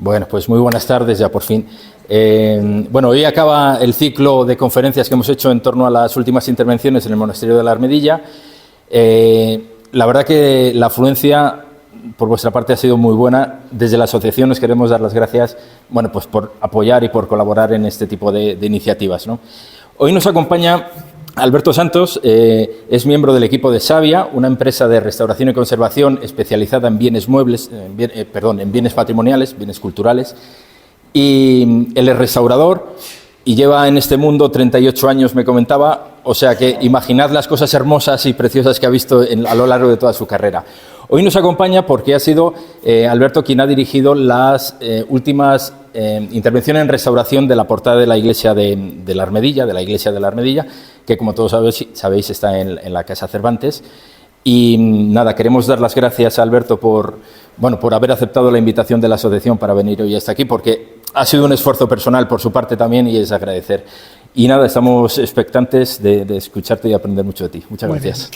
Bueno, pues muy buenas tardes ya por fin. Bueno, hoy acaba el ciclo de conferencias que hemos hecho en torno a las últimas intervenciones en el Monasterio de la Armedilla. La verdad que la afluencia por vuestra parte ha sido muy buena. Desde la asociación os queremos dar las gracias, bueno, pues por apoyar y por colaborar en este tipo de iniciativas, ¿no? Hoy nos acompaña Alberto Santos, es miembro del equipo de Savia, una empresa de restauración y conservación especializada en bienes muebles, en bienes patrimoniales, bienes culturales, y él es restaurador y lleva en este mundo 38 años, me comentaba, o sea que imaginad las cosas hermosas y preciosas que ha visto a lo largo de toda su carrera. Hoy nos acompaña porque ha sido Alberto quien ha dirigido las últimas intervenciones en restauración de la portada de la iglesia de la Armedilla, que como todos sabéis está en la Casa Cervantes. Y nada, queremos dar las gracias a Alberto por haber aceptado la invitación de la asociación para venir hoy hasta aquí, porque ha sido un esfuerzo personal por su parte también y es agradecer. Y nada, estamos expectantes de escucharte y aprender mucho de ti. Muchas gracias.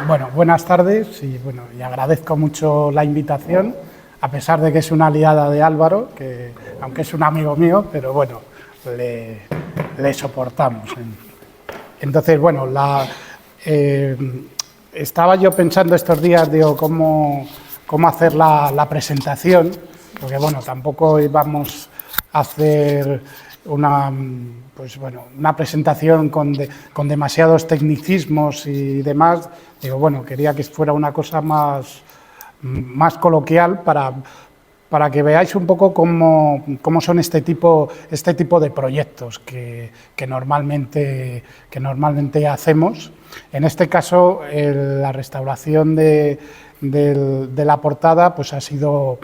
Bueno, buenas tardes y agradezco mucho la invitación, a pesar de que es una aliada de Álvaro, que aunque es un amigo mío, pero bueno, le soportamos. Entonces, bueno, estaba yo pensando estos días, digo, cómo hacer la presentación, porque bueno, tampoco íbamos a hacer una presentación con demasiados tecnicismos y demás. Digo, bueno, quería que fuera una cosa más coloquial para que veáis un poco cómo son este tipo de proyectos que normalmente hacemos. En este caso, la restauración de la portada pues ha sido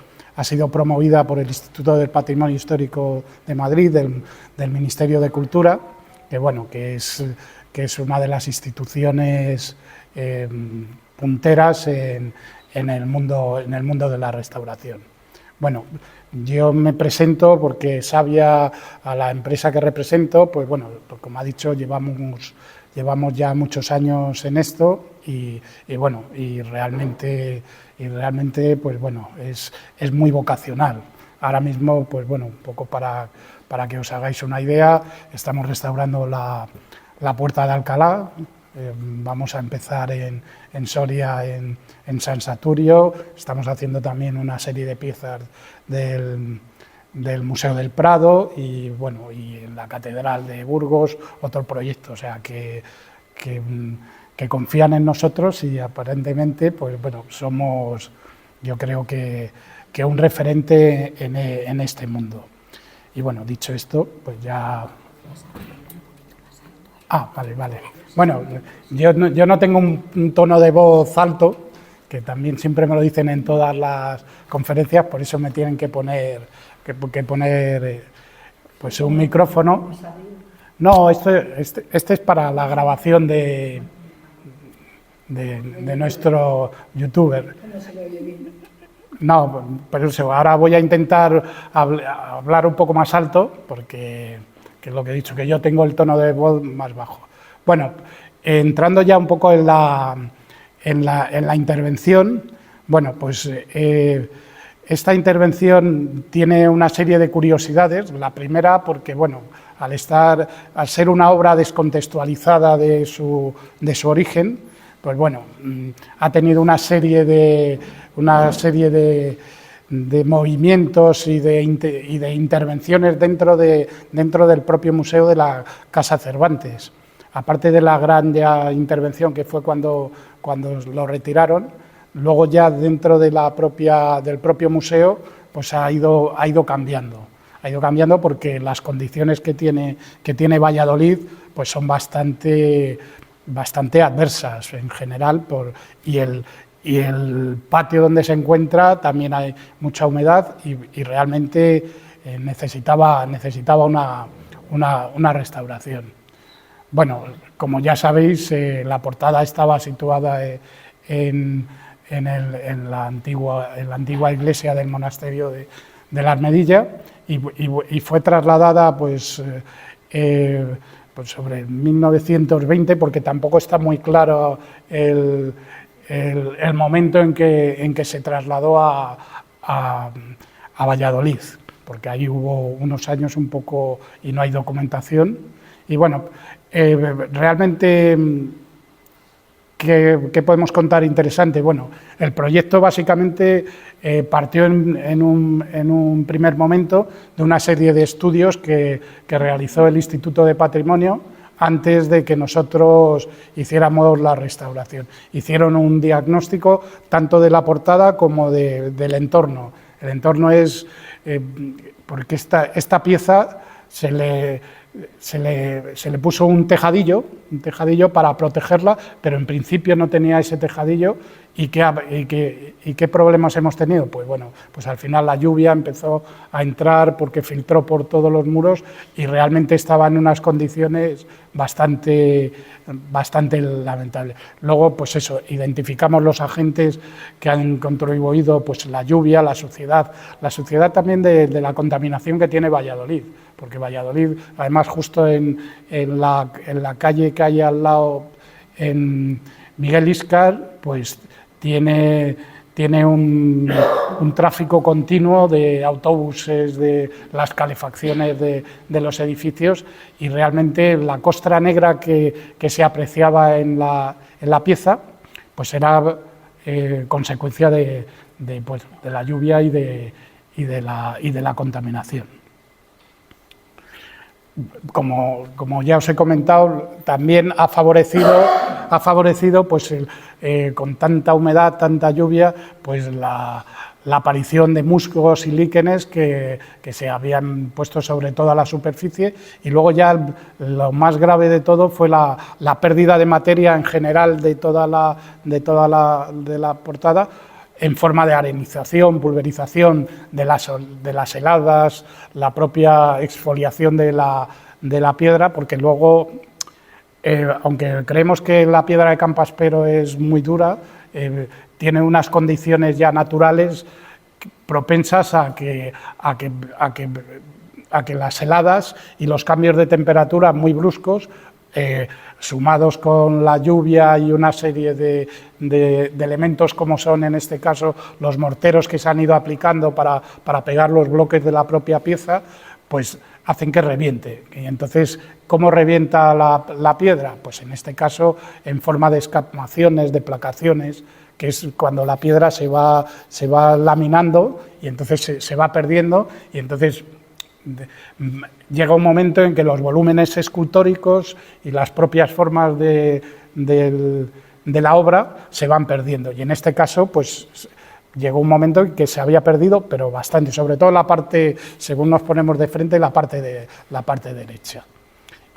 promovida por el Instituto del Patrimonio Histórico de Madrid, del Ministerio de Cultura, que es una de las instituciones punteras en el mundo de la restauración. Bueno, yo me presento porque Savia, a la empresa que represento, pues bueno, como ha dicho, llevamos ya muchos años en esto y realmente pues bueno, es muy vocacional. Ahora mismo, pues bueno, un poco para que os hagáis una idea, estamos restaurando la Puerta de Alcalá. Vamos a empezar en Soria, en San Saturio. Estamos haciendo también una serie de piezas del Museo del Prado y en la Catedral de Burgos, otro proyecto. O sea, que confían en nosotros y aparentemente, pues bueno, somos, yo creo que un referente en este mundo. Y bueno, dicho esto, pues ya... Vale. Bueno, yo no tengo un tono de voz alto, que también siempre me lo dicen en todas las conferencias, por eso me tienen que poner pues un micrófono. No, este es para la grabación de nuestro youtuber. No, pero eso, ahora voy a intentar hablar un poco más alto, porque que es lo que he dicho, que yo tengo el tono de voz más bajo. Bueno, entrando ya un poco en la intervención, bueno, pues esta intervención tiene una serie de curiosidades. La primera, porque bueno, al ser una obra descontextualizada de su origen, pues bueno, ha tenido una serie de movimientos y de intervenciones dentro del propio museo de la Casa Cervantes. Aparte de la gran intervención que fue cuando lo retiraron, luego ya dentro del propio museo pues ha ido cambiando. Ha ido cambiando porque las condiciones que tiene Valladolid pues son bastante adversas en general y el patio donde se encuentra también hay mucha humedad y realmente necesitaba una restauración. Bueno, como ya sabéis, la portada estaba situada en la antigua iglesia del monasterio de la Armedilla y fue trasladada pues sobre 1920, porque tampoco está muy claro el momento en que se trasladó a Valladolid, porque ahí hubo unos años un poco y no hay documentación. Y bueno, realmente, ¿qué podemos contar interesante? Bueno, el proyecto básicamente partió en un primer momento de una serie de estudios que realizó el Instituto de Patrimonio antes de que nosotros hiciéramos la restauración. Hicieron un diagnóstico tanto de la portada como del entorno. El entorno es porque esta pieza se le puso un tejadillo para protegerla, pero en principio no tenía ese tejadillo. ¿Y qué problemas hemos tenido? Pues bueno, pues al final la lluvia empezó a entrar porque filtró por todos los muros y realmente estaba en unas condiciones bastante lamentables. Luego, pues eso, identificamos los agentes que han contribuido, pues la lluvia, la suciedad también de la contaminación que tiene Valladolid, porque Valladolid, además justo en la calle que hay al lado, en Miguel Íscar, pues tiene un tráfico continuo de autobuses, de las calefacciones de los edificios, y realmente la costra negra que se apreciaba en la pieza pues era consecuencia de la lluvia y de la contaminación. Como ya os he comentado, también ha favorecido pues con tanta humedad, tanta lluvia, pues la aparición de musgos y líquenes que se habían puesto sobre toda la superficie, y luego ya lo más grave de todo fue la pérdida de materia en general de toda la portada, en forma de arenización, pulverización de las heladas, la propia exfoliación de la piedra, porque luego, aunque creemos que la piedra de Campaspero es muy dura, tiene unas condiciones ya naturales propensas a que las heladas y los cambios de temperatura muy bruscos, sumados con la lluvia y una serie de elementos como son en este caso los morteros que se han ido aplicando para pegar los bloques de la propia pieza, pues hacen que reviente. Y entonces, ¿cómo revienta la piedra? Pues en este caso en forma de escamaciones, de placaciones, que es cuando la piedra se va laminando y entonces se va perdiendo, y entonces llega un momento en que los volúmenes escultóricos y las propias formas de la obra se van perdiendo, y en este caso pues llegó un momento en que se había perdido, pero bastante, sobre todo la parte, según nos ponemos de frente, la parte derecha.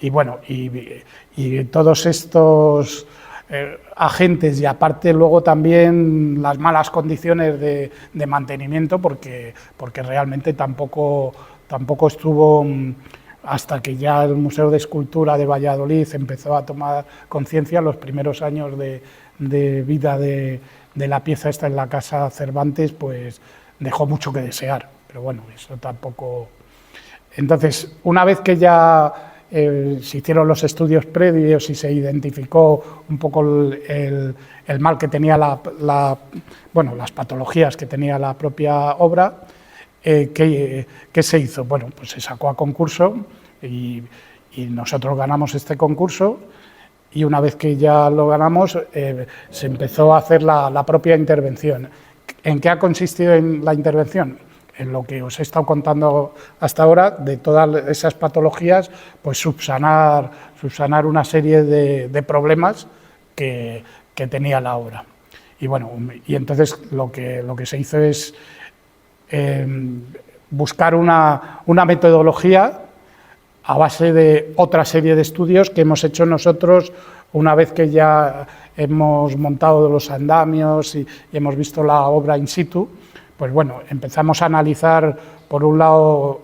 Y bueno, y todos estos agentes, y aparte luego también las malas condiciones de mantenimiento, porque realmente tampoco estuvo, hasta que ya el Museo de Escultura de Valladolid empezó a tomar conciencia. Los primeros años de vida de la pieza esta en la Casa Cervantes, pues dejó mucho que desear, pero bueno, eso tampoco. Entonces, una vez que ya se hicieron los estudios previos y se identificó un poco el mal que tenía las patologías que tenía la propia obra, ¿qué se hizo? Bueno, pues se sacó a concurso y nosotros ganamos este concurso, y una vez que ya lo ganamos se empezó a hacer la propia intervención. ¿En qué ha consistido en la intervención? En lo que os he estado contando hasta ahora, de todas esas patologías, pues subsanar una serie de problemas que tenía la obra. Y bueno, y entonces lo que se hizo es buscar una metodología a base de otra serie de estudios que hemos hecho nosotros una vez que ya hemos montado los andamios y hemos visto la obra in situ. Pues bueno, empezamos a analizar, por un lado,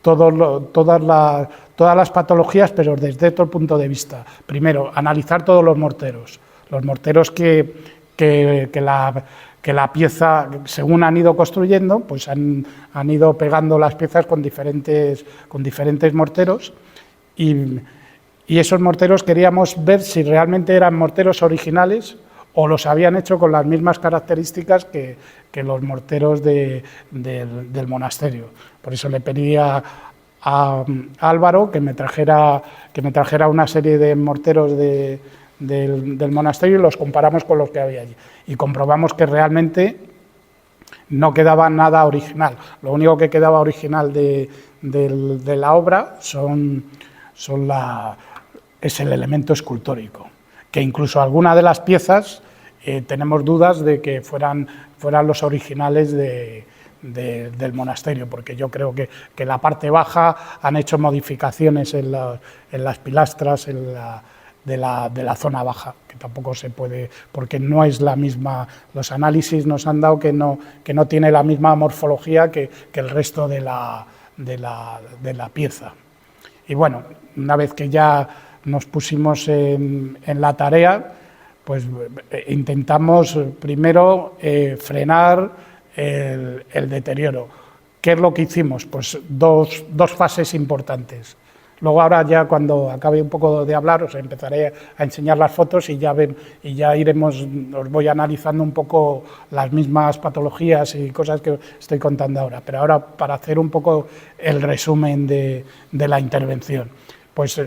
todas las patologías, pero desde otro punto de vista. Primero, analizar todos los morteros que la pieza, según han ido construyendo, pues han ido pegando las piezas con diferentes morteros, y Y esos morteros queríamos ver si realmente eran morteros originales o los habían hecho con las mismas características que los morteros del monasterio. Por eso le pedí a Álvaro que me trajera una serie de morteros del monasterio y los comparamos con los que había allí. Y comprobamos que realmente no quedaba nada original. Lo único que quedaba original de la obra es el elemento escultórico, que incluso algunas de las piezas tenemos dudas de que fueran los originales del monasterio, porque yo creo que en la parte baja han hecho modificaciones en las pilastras de la zona baja, que tampoco se puede, porque no es la misma, los análisis nos han dado que no tiene la misma morfología que el resto de la pieza. Y bueno, una vez que ya nos pusimos en la tarea, pues intentamos primero frenar el deterioro. ¿Qué es lo que hicimos? Pues dos fases importantes. Luego ahora ya cuando acabe un poco de hablar os empezaré a enseñar las fotos y ya os voy analizando un poco las mismas patologías y cosas que estoy contando ahora. Pero ahora para hacer un poco el resumen de la intervención. Pues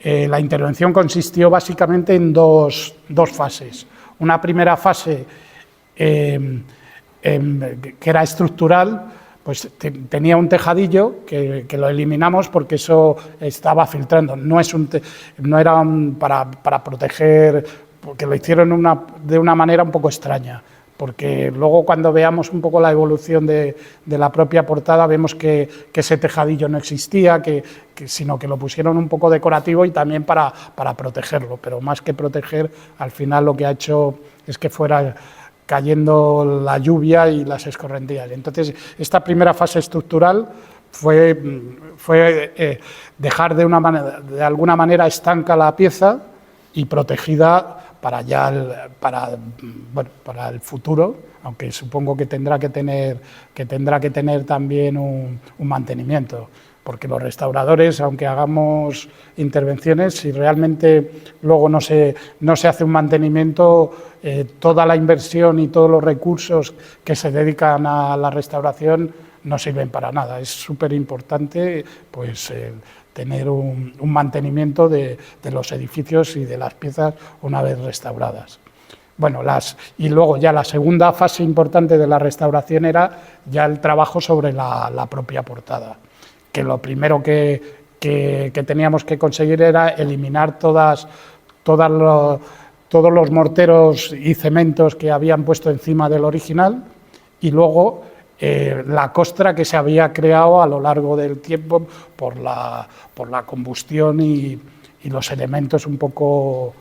la intervención consistió básicamente en dos fases. Una primera fase que era estructural, pues tenía un tejadillo que lo eliminamos porque eso estaba filtrando. No era para proteger, porque lo hicieron de una manera un poco extraña. Porque luego cuando veamos un poco la evolución de la propia portada vemos que ese tejadillo no existía, sino que lo pusieron un poco decorativo y también para protegerlo, pero más que proteger, al final lo que ha hecho es que fuera cayendo la lluvia y las escorrentías. Entonces, esta primera fase estructural fue dejar de alguna manera estanca la pieza y protegida para el futuro, aunque supongo que tendrá que tener también un mantenimiento, porque los restauradores, aunque hagamos intervenciones, si realmente luego no se hace un mantenimiento, toda la inversión y todos los recursos que se dedican a la restauración no sirven para nada. Es súper importante pues tener un mantenimiento de los edificios y de las piezas una vez restauradas. Bueno, y luego ya la segunda fase importante de la restauración era ya el trabajo sobre la propia portada, que lo primero que teníamos que conseguir era eliminar todos los morteros y cementos que habían puesto encima del original y luego la costra que se había creado a lo largo del tiempo por la combustión y los elementos un poco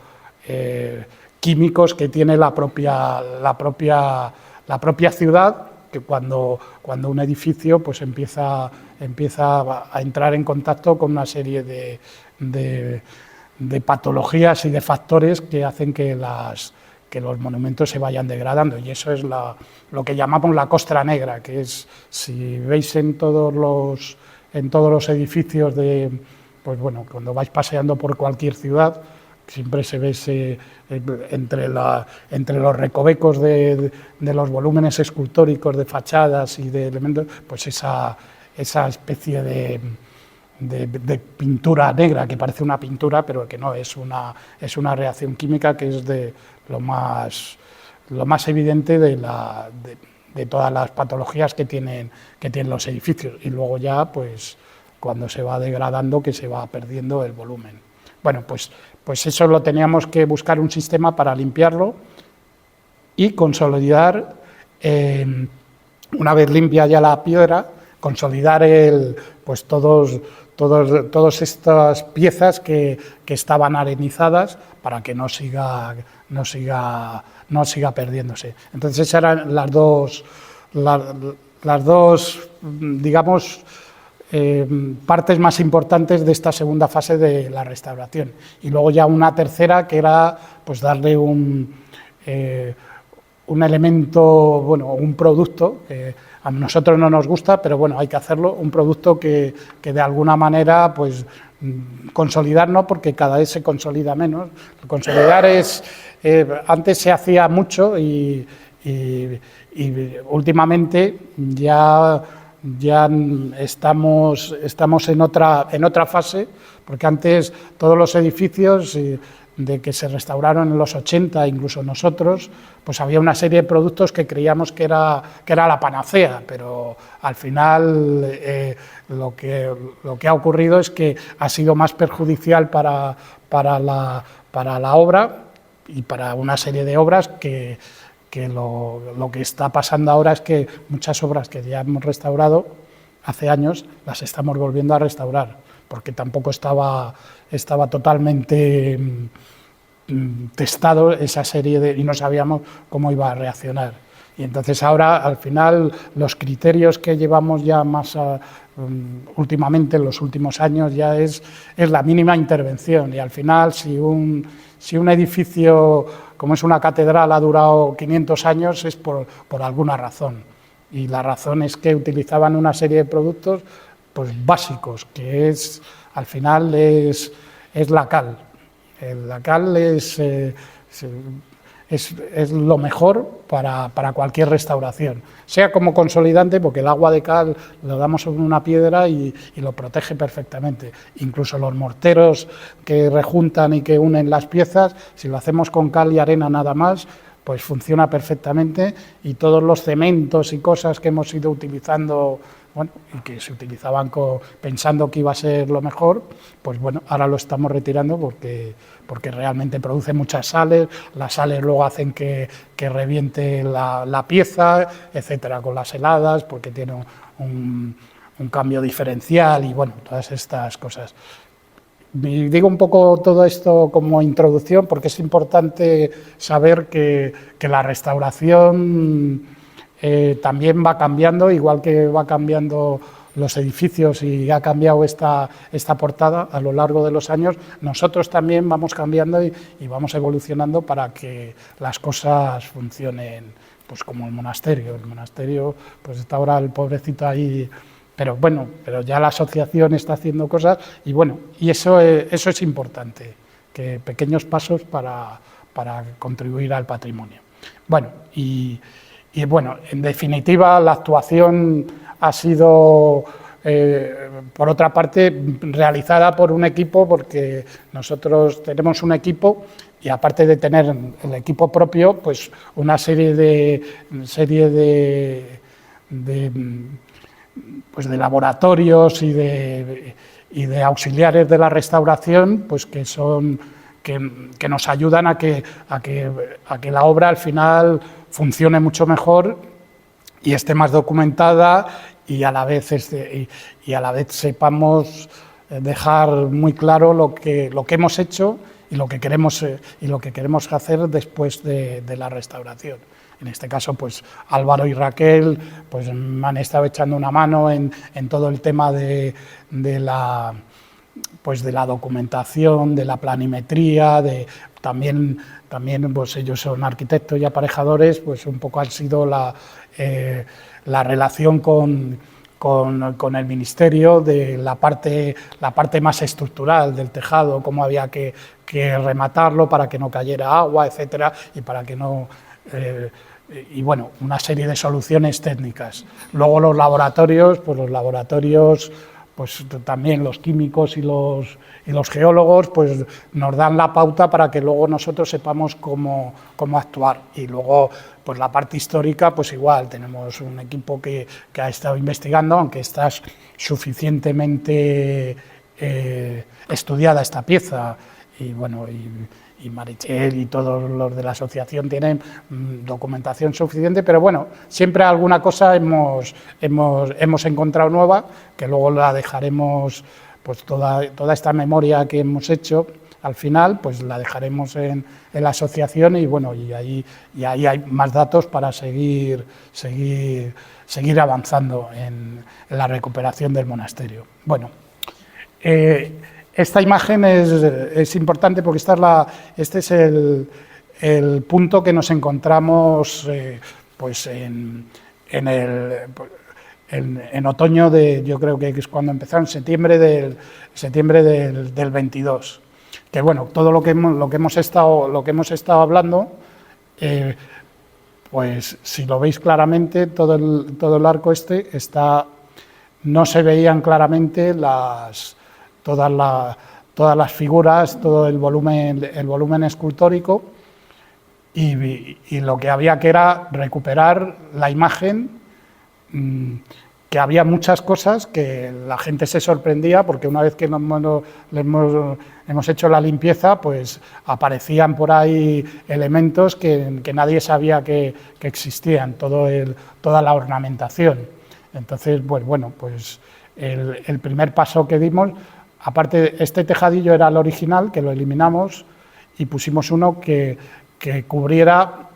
químicos que tiene la propia ciudad, que cuando un edificio pues empieza a entrar en contacto con una serie de patologías y de factores que hacen que los monumentos se vayan degradando, y eso es lo que llamamos la costra negra, que es, si veis en todos los edificios pues bueno, cuando vais paseando por cualquier ciudad, siempre se ve entre los recovecos de los volúmenes escultóricos de fachadas y de elementos, pues esa especie de pintura negra, que parece una pintura, pero que no, es una reacción química que es de lo más evidente de todas las patologías que tienen los edificios, y luego ya, pues, cuando se va degradando, que se va perdiendo el volumen. Bueno, pues eso lo teníamos que buscar un sistema para limpiarlo y consolidar, una vez limpia ya la piedra, consolidar pues todas estas piezas que estaban arenizadas para que no siga perdiéndose. Entonces esas eran las dos digamos, partes más importantes de esta segunda fase de la restauración. Y luego ya una tercera, que era pues darle un elemento, bueno, un producto que a nosotros no nos gusta, pero bueno, hay que hacerlo, un producto que de alguna manera pues consolidar no, porque cada vez se consolida menos. Consolidar es, antes se hacía mucho y últimamente ya estamos en otra fase, porque antes todos los edificios de que se restauraron en los 80, incluso nosotros, pues había una serie de productos que creíamos que era la panacea, pero al final lo que ha ocurrido es que ha sido más perjudicial para la obra y para una serie de obras que lo que está pasando ahora es que muchas obras que ya hemos restaurado hace años las estamos volviendo a restaurar, porque tampoco estaba totalmente testado esa serie y no sabíamos cómo iba a reaccionar. Y entonces ahora, al final, los criterios que llevamos ya más últimamente, en los últimos años, ya es la mínima intervención. Y al final, si un edificio, como es una catedral, ha durado 500 años, es por alguna razón. Y la razón es que utilizaban una serie de productos pues, básicos, que al final es la cal. La cal es lo mejor para cualquier restauración, sea como consolidante, porque el agua de cal lo damos sobre una piedra y lo protege perfectamente. Incluso los morteros que rejuntan y que unen las piezas, si lo hacemos con cal y arena nada más, pues funciona perfectamente, y todos los cementos y cosas que hemos ido utilizando, bueno, y que se utilizaban pensando que iba a ser lo mejor, pues bueno, ahora lo estamos retirando porque realmente produce muchas sales, las sales luego hacen que reviente la pieza, etcétera, con las heladas, porque tiene un cambio diferencial y bueno, todas estas cosas. Digo un poco todo esto como introducción porque es importante saber que la restauración también va cambiando, igual que va cambiando los edificios y ha cambiado esta portada a lo largo de los años. Nosotros también vamos cambiando y vamos evolucionando para que las cosas funcionen, pues como el monasterio. El monasterio, pues está ahora el pobrecito ahí, pero bueno, pero ya la asociación está haciendo cosas y bueno, y eso es importante, que pequeños pasos para contribuir al patrimonio. Bueno, y bueno, en definitiva, la actuación ha sido, por otra parte, realizada por un equipo, porque nosotros tenemos un equipo y aparte de tener el equipo propio, pues una serie de laboratorios y de auxiliares de la restauración, pues que nos ayudan a que la obra al final funcione mucho mejor y esté más documentada y a la vez sepamos dejar muy claro lo que hemos hecho y lo que queremos hacer después de la restauración. En este caso, pues Álvaro y Raquel pues, me han estado echando una mano en todo el tema de la documentación, de la planimetría, también pues ellos son arquitectos y aparejadores, pues un poco han sido la relación con el Ministerio de la parte más estructural del tejado, cómo había que rematarlo para que no cayera agua, etcétera, y para que no... y bueno, una serie de soluciones técnicas. Luego los laboratorios, pues también los químicos y los geólogos pues nos dan la pauta para que luego nosotros sepamos cómo actuar. Y luego pues la parte histórica, pues igual, tenemos un equipo que ha estado investigando, aunque está suficientemente estudiada esta pieza, y bueno, y Marichel y todos los de la asociación tienen documentación suficiente, pero bueno, siempre alguna cosa hemos encontrado nueva, que luego la dejaremos, pues toda esta memoria que hemos hecho, al final, pues la dejaremos en la asociación y bueno, y ahí hay más datos para seguir avanzando en la recuperación del monasterio. Bueno, esta imagen es importante porque este es el punto que nos encontramos pues en en otoño yo creo que es cuando empezaron, septiembre del 22. Que bueno, todo lo que hemos estado hablando, pues si lo veis claramente, todo el arco no se veían claramente todas las figuras, todo el volumen escultórico, y lo que había que era recuperar la imagen, que había muchas cosas que la gente se sorprendía, porque una vez que hemos hecho la limpieza, pues aparecían por ahí elementos que nadie sabía que existían, toda la ornamentación. Entonces, pues bueno, pues el primer paso que dimos, aparte, este tejadillo era el original, que lo eliminamos, y pusimos uno que cubriera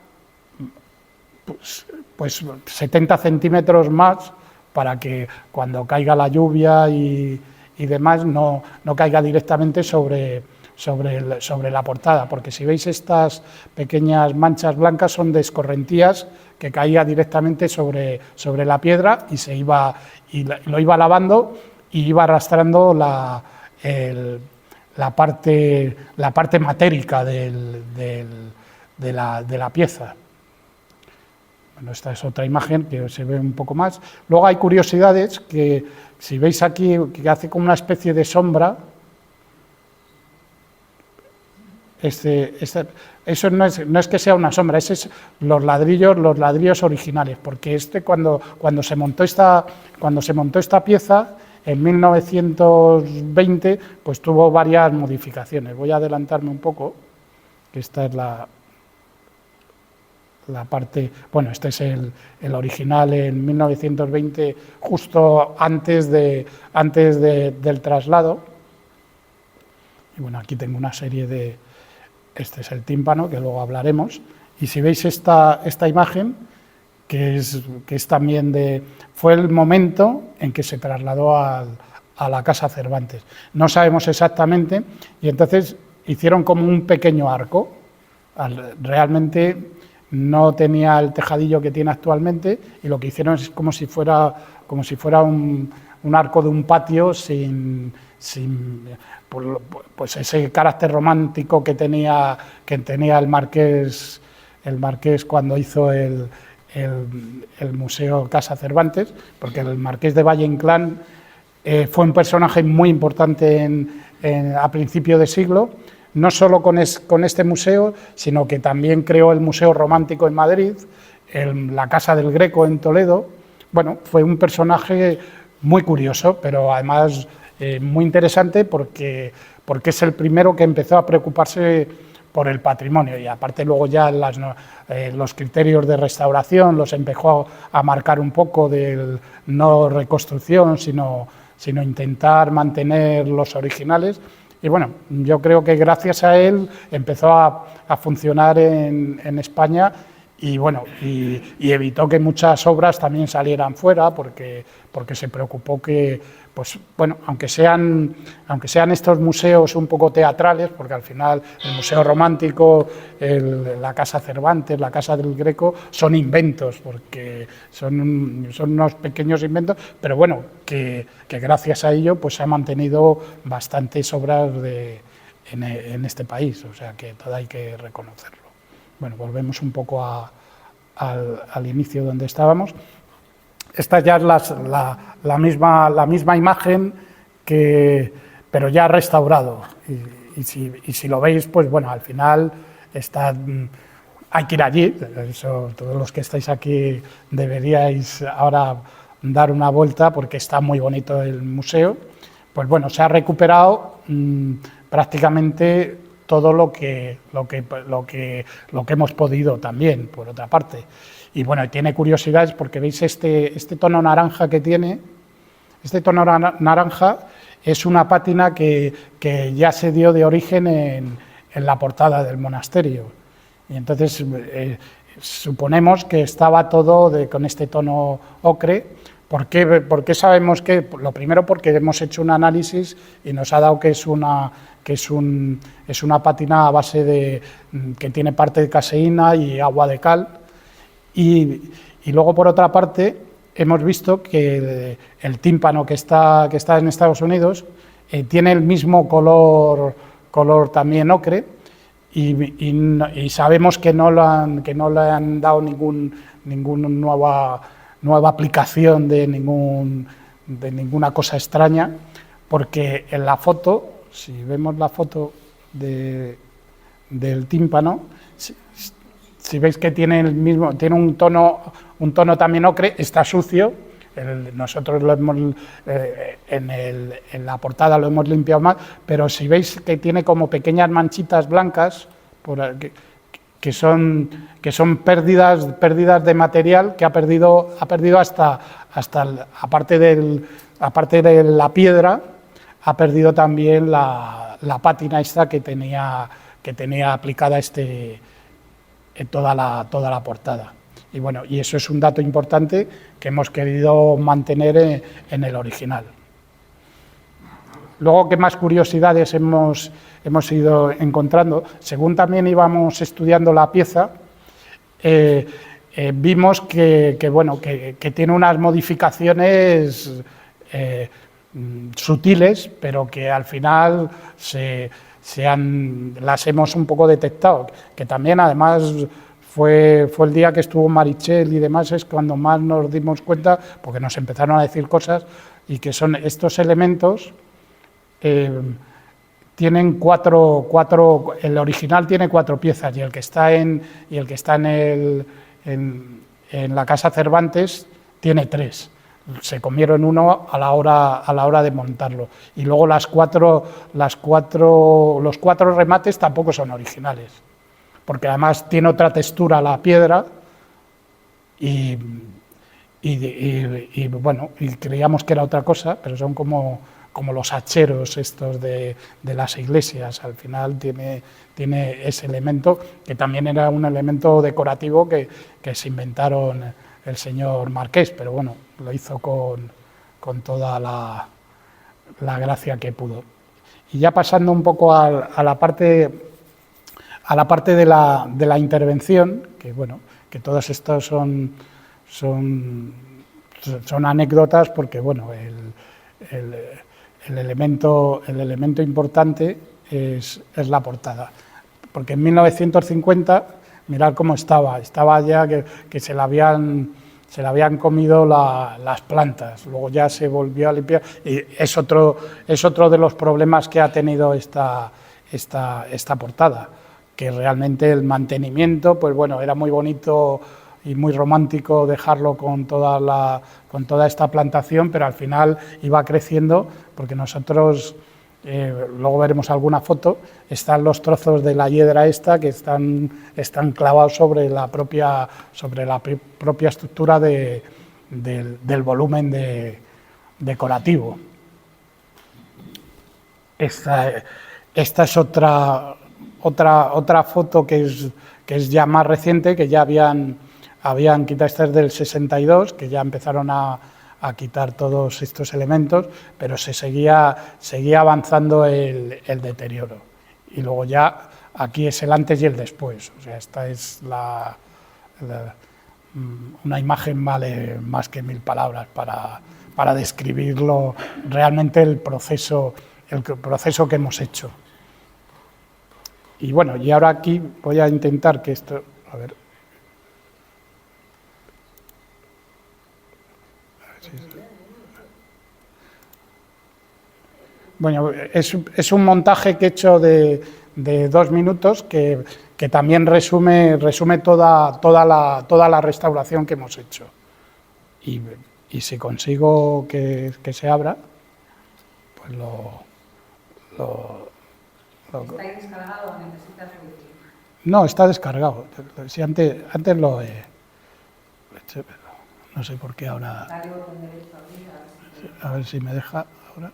pues 70 centímetros más, para que cuando caiga la lluvia y demás no caiga directamente sobre la portada, porque si veis estas pequeñas manchas blancas son de escorrentías que caía directamente sobre la piedra y lo iba lavando y iba arrastrando la parte matérica de la pieza. Bueno, esta es otra imagen que se ve un poco más. Luego hay curiosidades que, si veis aquí, que hace como una especie de sombra. Eso no es que sea una sombra, ese es los ladrillos originales, porque cuando se montó esta pieza en 1920, pues tuvo varias modificaciones. Voy a adelantarme un poco, que esta es la parte, bueno, este es el original en 1920, justo antes del traslado. Y bueno, aquí tengo una serie este es el tímpano, que luego hablaremos. Y si veis esta imagen, que es también fue el momento en que se trasladó a la Casa Cervantes. No sabemos exactamente, y entonces hicieron como un pequeño arco. Realmente no tenía el tejadillo que tiene actualmente, y lo que hicieron es como si fuera un arco de un patio sin pues ese carácter romántico que tenía el marqués cuando hizo el Museo Casa Cervantes, porque el marqués de Valle-Inclán fue un personaje muy importante a principio de siglo, no solo con este museo, sino que también creó el Museo Romántico en Madrid, la Casa del Greco en Toledo. Bueno, fue un personaje muy curioso, pero además muy interesante, porque es el primero que empezó a preocuparse por el patrimonio, y aparte luego ya los criterios de restauración los empezó a marcar un poco del no reconstrucción, sino intentar mantener los originales. Y bueno, yo creo que gracias a él empezó a funcionar en España, y bueno, y evitó que muchas obras también salieran fuera, porque se preocupó que, pues bueno, aunque sean estos museos un poco teatrales, porque al final el Museo Romántico, la Casa Cervantes, la Casa del Greco, son inventos, porque son unos pequeños inventos, pero bueno, que gracias a ello pues se han mantenido bastantes obras en este país, o sea que todo hay que reconocerlo. Bueno, volvemos un poco al inicio donde estábamos. Esta ya es la misma imagen, pero ya restaurado. Y si lo veis, pues bueno, al final hay que ir allí. Eso, todos los que estáis aquí deberíais ahora dar una vuelta, porque está muy bonito el museo. Pues bueno, se ha recuperado prácticamente todo lo que hemos podido también, por otra parte. Y bueno, tiene curiosidades, porque veis este tono naranja que tiene. Este tono naranja es una pátina que ya se dio de origen en la portada del monasterio. Y entonces suponemos que estaba todo con este tono ocre. ¿Por qué sabemos que? Lo primero, porque hemos hecho un análisis y nos ha dado que es una pátina a base que tiene parte de caseína y agua de cal. Y luego, por otra parte, hemos visto que el tímpano que está en Estados Unidos tiene el mismo color también ocre, y sabemos que no le han dado ninguna nueva aplicación de ninguna cosa extraña, porque en la foto, si vemos la foto del tímpano, si veis que tiene un tono también ocre, está sucio. Nosotros lo hemos en la portada lo hemos limpiado más, pero si veis que tiene como pequeñas manchitas blancas que son pérdidas de material que ha perdido hasta aparte de la piedra, ha perdido también la pátina esta que tenía aplicada en toda la portada. Y bueno, y eso es un dato importante que hemos querido mantener en el original. Luego, ¿qué más curiosidades hemos ido encontrando? Según también íbamos estudiando la pieza, vimos que tiene unas modificaciones sutiles, pero que al final las hemos un poco detectado, que también además fue el día que estuvo Marichel y demás, es cuando más nos dimos cuenta, porque nos empezaron a decir cosas, y que son estos elementos, tienen cuatro, el original tiene 4 piezas, y el que está en la Casa Cervantes tiene 3. Se comieron uno a la hora de montarlo, y luego los 4 remates tampoco son originales, porque además tiene otra textura la piedra, y creíamos que era otra cosa, pero son como los hacheros estos de las iglesias. Al final tiene ese elemento, que también era un elemento decorativo que se inventaron el señor Marqués, pero bueno, lo hizo con toda la gracia que pudo. Y ya pasando un poco a la parte de la intervención, que bueno, que todas estas son anécdotas, porque bueno, el elemento importante es la portada, porque en 1950, mirad cómo estaba ya que se la habían comido las plantas, luego ya se volvió a limpiar, y es otro de los problemas que ha tenido esta portada, que realmente el mantenimiento, pues bueno, era muy bonito y muy romántico dejarlo con toda esta plantación, pero al final iba creciendo, porque nosotros, luego veremos alguna foto, están los trozos de la hiedra esta que están clavados sobre la propia estructura del volumen decorativo. Esta es otra foto que es ya más reciente, que ya habían quitado. Esta es del 62, que ya empezaron a quitar todos estos elementos, pero se seguía avanzando el deterioro. Y luego ya aquí es el antes y el después. O sea, esta es una imagen vale más que 1000 palabras para describirlo realmente el proceso que hemos hecho. Y bueno, y ahora aquí voy a intentar que esto, a ver si... Bueno, es un montaje que he hecho de 2 minutos que también resume toda la restauración que hemos hecho. Y si consigo que se abra, pues ¿Está descargado o necesitas wifi? No, está descargado. Si antes lo he hecho, pero no sé por qué ahora. A ver si me deja ahora.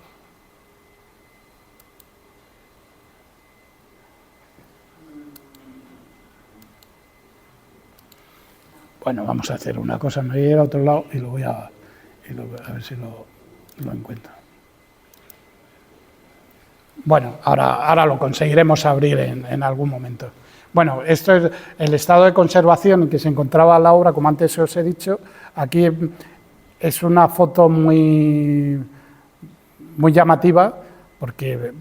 Bueno, vamos a hacer una cosa. Me voy a ir a otro lado y lo voy a ver si lo encuentro. Bueno, ahora lo conseguiremos abrir en algún momento. Bueno, esto es el estado de conservación en que se encontraba la obra, como antes os he dicho. Aquí es una foto muy llamativa porque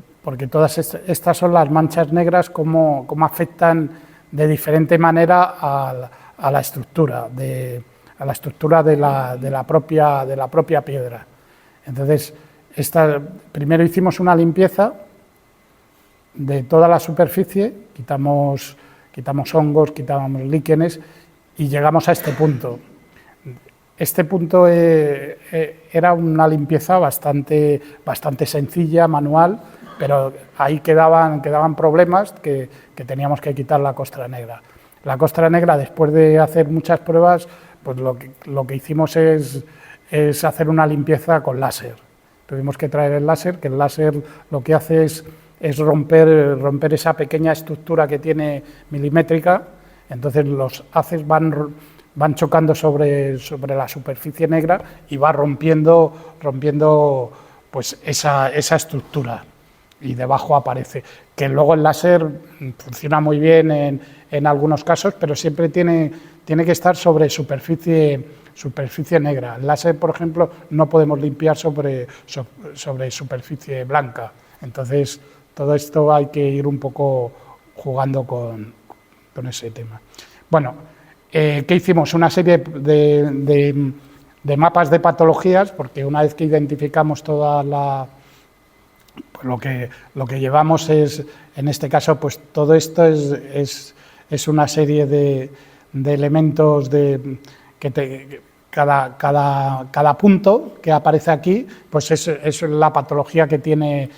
todas estas son las manchas negras, cómo afectan de diferente manera a la estructura de la propia piedra. Entonces, primero hicimos una limpieza de toda la superficie, quitamos hongos, quitamos líquenes y llegamos a este punto. Este punto era una limpieza bastante sencilla, manual, pero ahí quedaban problemas que teníamos que quitar la costra negra. La costra negra, después de hacer muchas pruebas, pues lo que hicimos es hacer una limpieza con láser. Tuvimos que traer el láser, que el láser lo que hace es romper esa pequeña estructura que tiene milimétrica, entonces los haces van chocando sobre la superficie negra y va rompiendo pues esa estructura, y debajo aparece. Que luego el láser funciona muy bien en algunos casos, pero siempre tiene que estar sobre superficie negra. El láser, por ejemplo, no podemos limpiar sobre superficie blanca. Entonces, todo esto hay que ir un poco jugando con ese tema. Bueno, ¿qué hicimos? Una serie de mapas de patologías, porque una vez que identificamos pues lo que llevamos es, en este caso, pues todo esto es una serie de elementos cada punto que aparece aquí, pues es la patología que tiene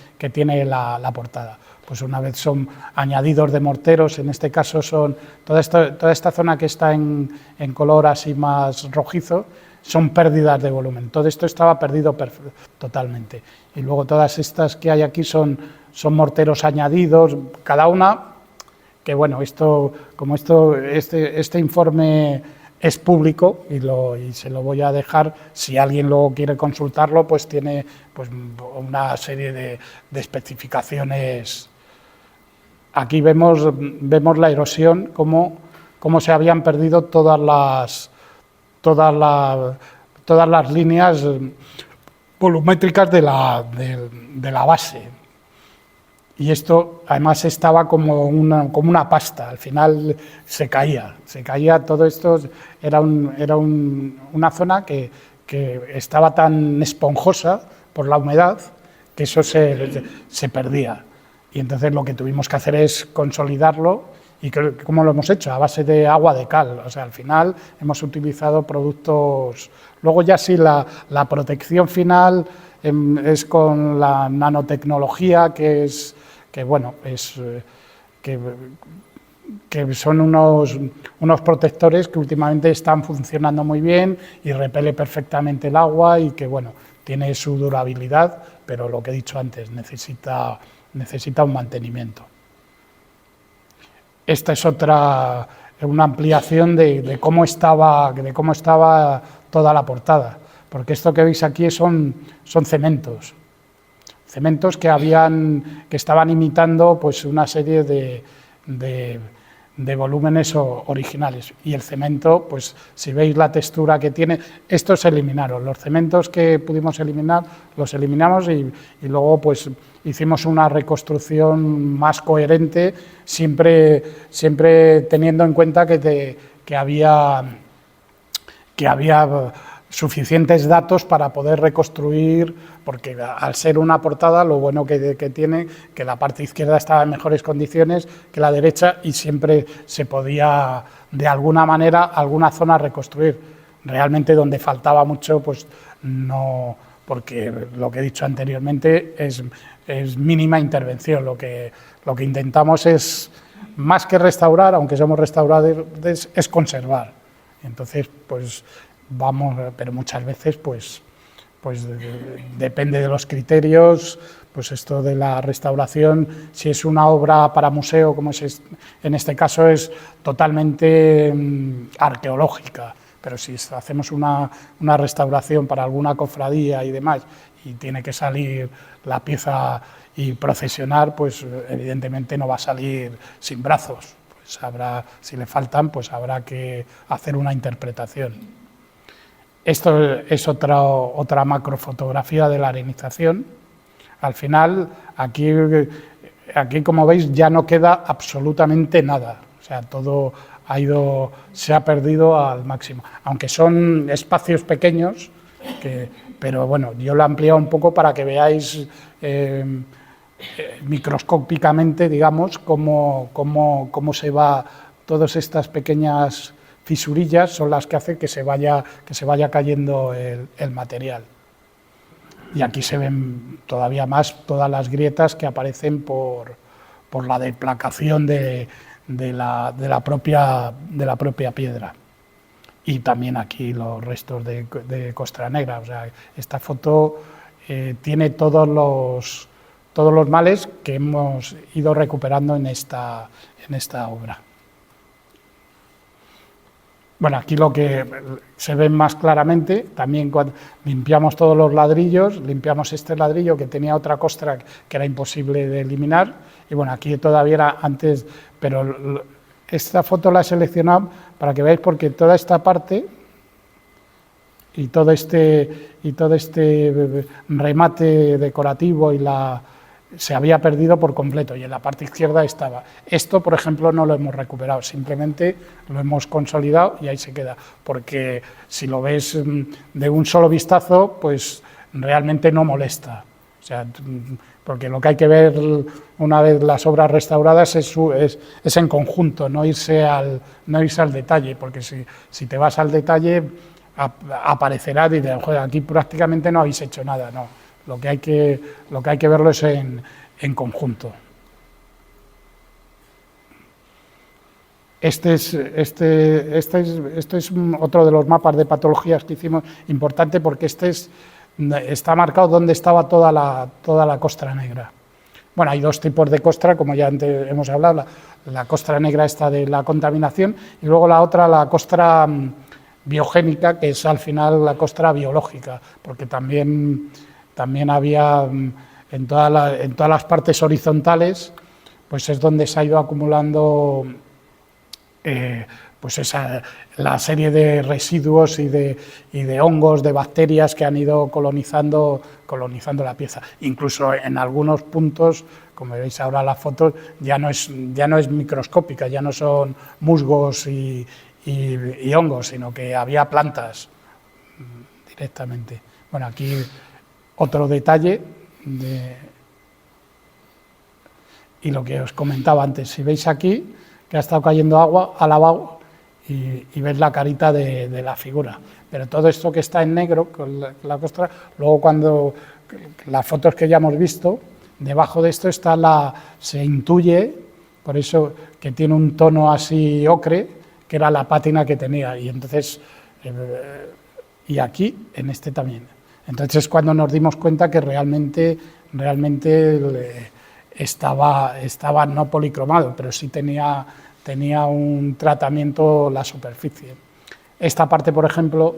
la portada. Pues una vez son añadidos de morteros, en este caso son toda esta zona que está en color así más rojizo, son pérdidas de volumen. Todo esto estaba perdido totalmente. Y luego todas estas que hay aquí son morteros añadidos, cada una, que bueno, este informe es público y se lo voy a dejar, si alguien luego quiere consultarlo, pues tiene pues una serie de especificaciones. Aquí vemos la erosión, cómo se habían perdido todas las líneas volumétricas de la base. Y esto además estaba como una pasta, al final se caía todo esto, era una zona que estaba tan esponjosa por la humedad que eso se perdía. Y entonces lo que tuvimos que hacer es consolidarlo, y ¿cómo lo hemos hecho? A base de agua de cal. O sea, al final hemos utilizado productos. Luego ya sí la protección final es con la nanotecnología, que son unos protectores que últimamente están funcionando muy bien y repele perfectamente el agua y que bueno, tiene su durabilidad, pero lo que he dicho antes, necesita un mantenimiento. Esta es una ampliación de cómo estaba toda la portada, porque esto que veis aquí son cementos que estaban imitando pues una serie de volúmenes originales, y el cemento, pues si veis la textura que tiene, estos se eliminaron, los cementos que pudimos eliminar los eliminamos y luego pues hicimos una reconstrucción más coherente, siempre teniendo en cuenta que había suficientes datos para poder reconstruir, porque al ser una portada lo bueno que tiene, que la parte izquierda estaba en mejores condiciones que la derecha y siempre se podía de alguna manera alguna zona reconstruir. Realmente donde faltaba mucho, pues no, porque lo que he dicho anteriormente es mínima intervención. Lo que intentamos es, más que restaurar, aunque somos restauradores, es conservar. Entonces, pues vamos, pero muchas veces pues depende de los criterios, pues esto de la restauración, si es una obra para museo, como es en este caso, es totalmente arqueológica, pero si hacemos una restauración para alguna cofradía y demás, y tiene que salir la pieza y procesionar, pues evidentemente no va a salir sin brazos, pues si le faltan, pues habrá que hacer una interpretación. Esto es otra macrofotografía de la arenización. Al final, aquí como veis ya no queda absolutamente nada, o sea, todo se ha perdido al máximo, aunque son espacios pequeños, pero bueno, yo lo he ampliado un poco para que veáis microscópicamente, digamos, cómo se va, todas estas pequeñas fisurillas son las que hacen que se vaya cayendo el material. Y aquí se ven todavía más todas las grietas que aparecen por la deplacación de la propia piedra. Y también aquí los restos de costra negra. O sea, esta foto tiene todos los males que hemos ido recuperando en esta obra. Bueno, aquí lo que se ve más claramente, también cuando limpiamos todos los ladrillos, limpiamos este ladrillo que tenía otra costra que era imposible de eliminar, y bueno, aquí todavía era antes, pero esta foto la he seleccionado para que veáis, porque toda esta parte y todo este remate decorativo se había perdido por completo, y en la parte izquierda estaba. Esto, por ejemplo, no lo hemos recuperado, simplemente lo hemos consolidado y ahí se queda, porque si lo ves de un solo vistazo, pues realmente no molesta. O sea, porque lo que hay que ver una vez las obras restauradas es en conjunto, no irse al detalle, porque si te vas al detalle aparecerá y dirás, joder, aquí prácticamente no habéis hecho nada, no. Lo que hay que verlo es en conjunto. Este es otro de los mapas de patologías que hicimos importante, porque está marcado dónde estaba toda la costra negra. Bueno, hay dos tipos de costra, como ya antes hemos hablado, la costra negra esta de la contaminación, y luego la otra, la costra biogénica, que es al final la costra biológica, porque también había en todas las partes horizontales, pues es donde se ha ido acumulando pues la serie de residuos y de hongos, de bacterias que han ido colonizando la pieza. Incluso en algunos puntos, como veis ahora las fotos, ya no es microscópica, ya no son musgos y hongos, sino que había plantas directamente. Bueno, aquí otro detalle y lo que os comentaba antes, si veis aquí que ha estado cayendo agua, ha lavado y veis la carita de la figura, pero todo esto que está en negro con la costra, luego cuando las fotos que ya hemos visto, debajo de esto se intuye, por eso que tiene un tono así ocre, que era la pátina que tenía, y entonces y aquí en este también. Entonces, cuando nos dimos cuenta que realmente estaba no policromado, pero sí tenía un tratamiento la superficie. Esta parte, por ejemplo,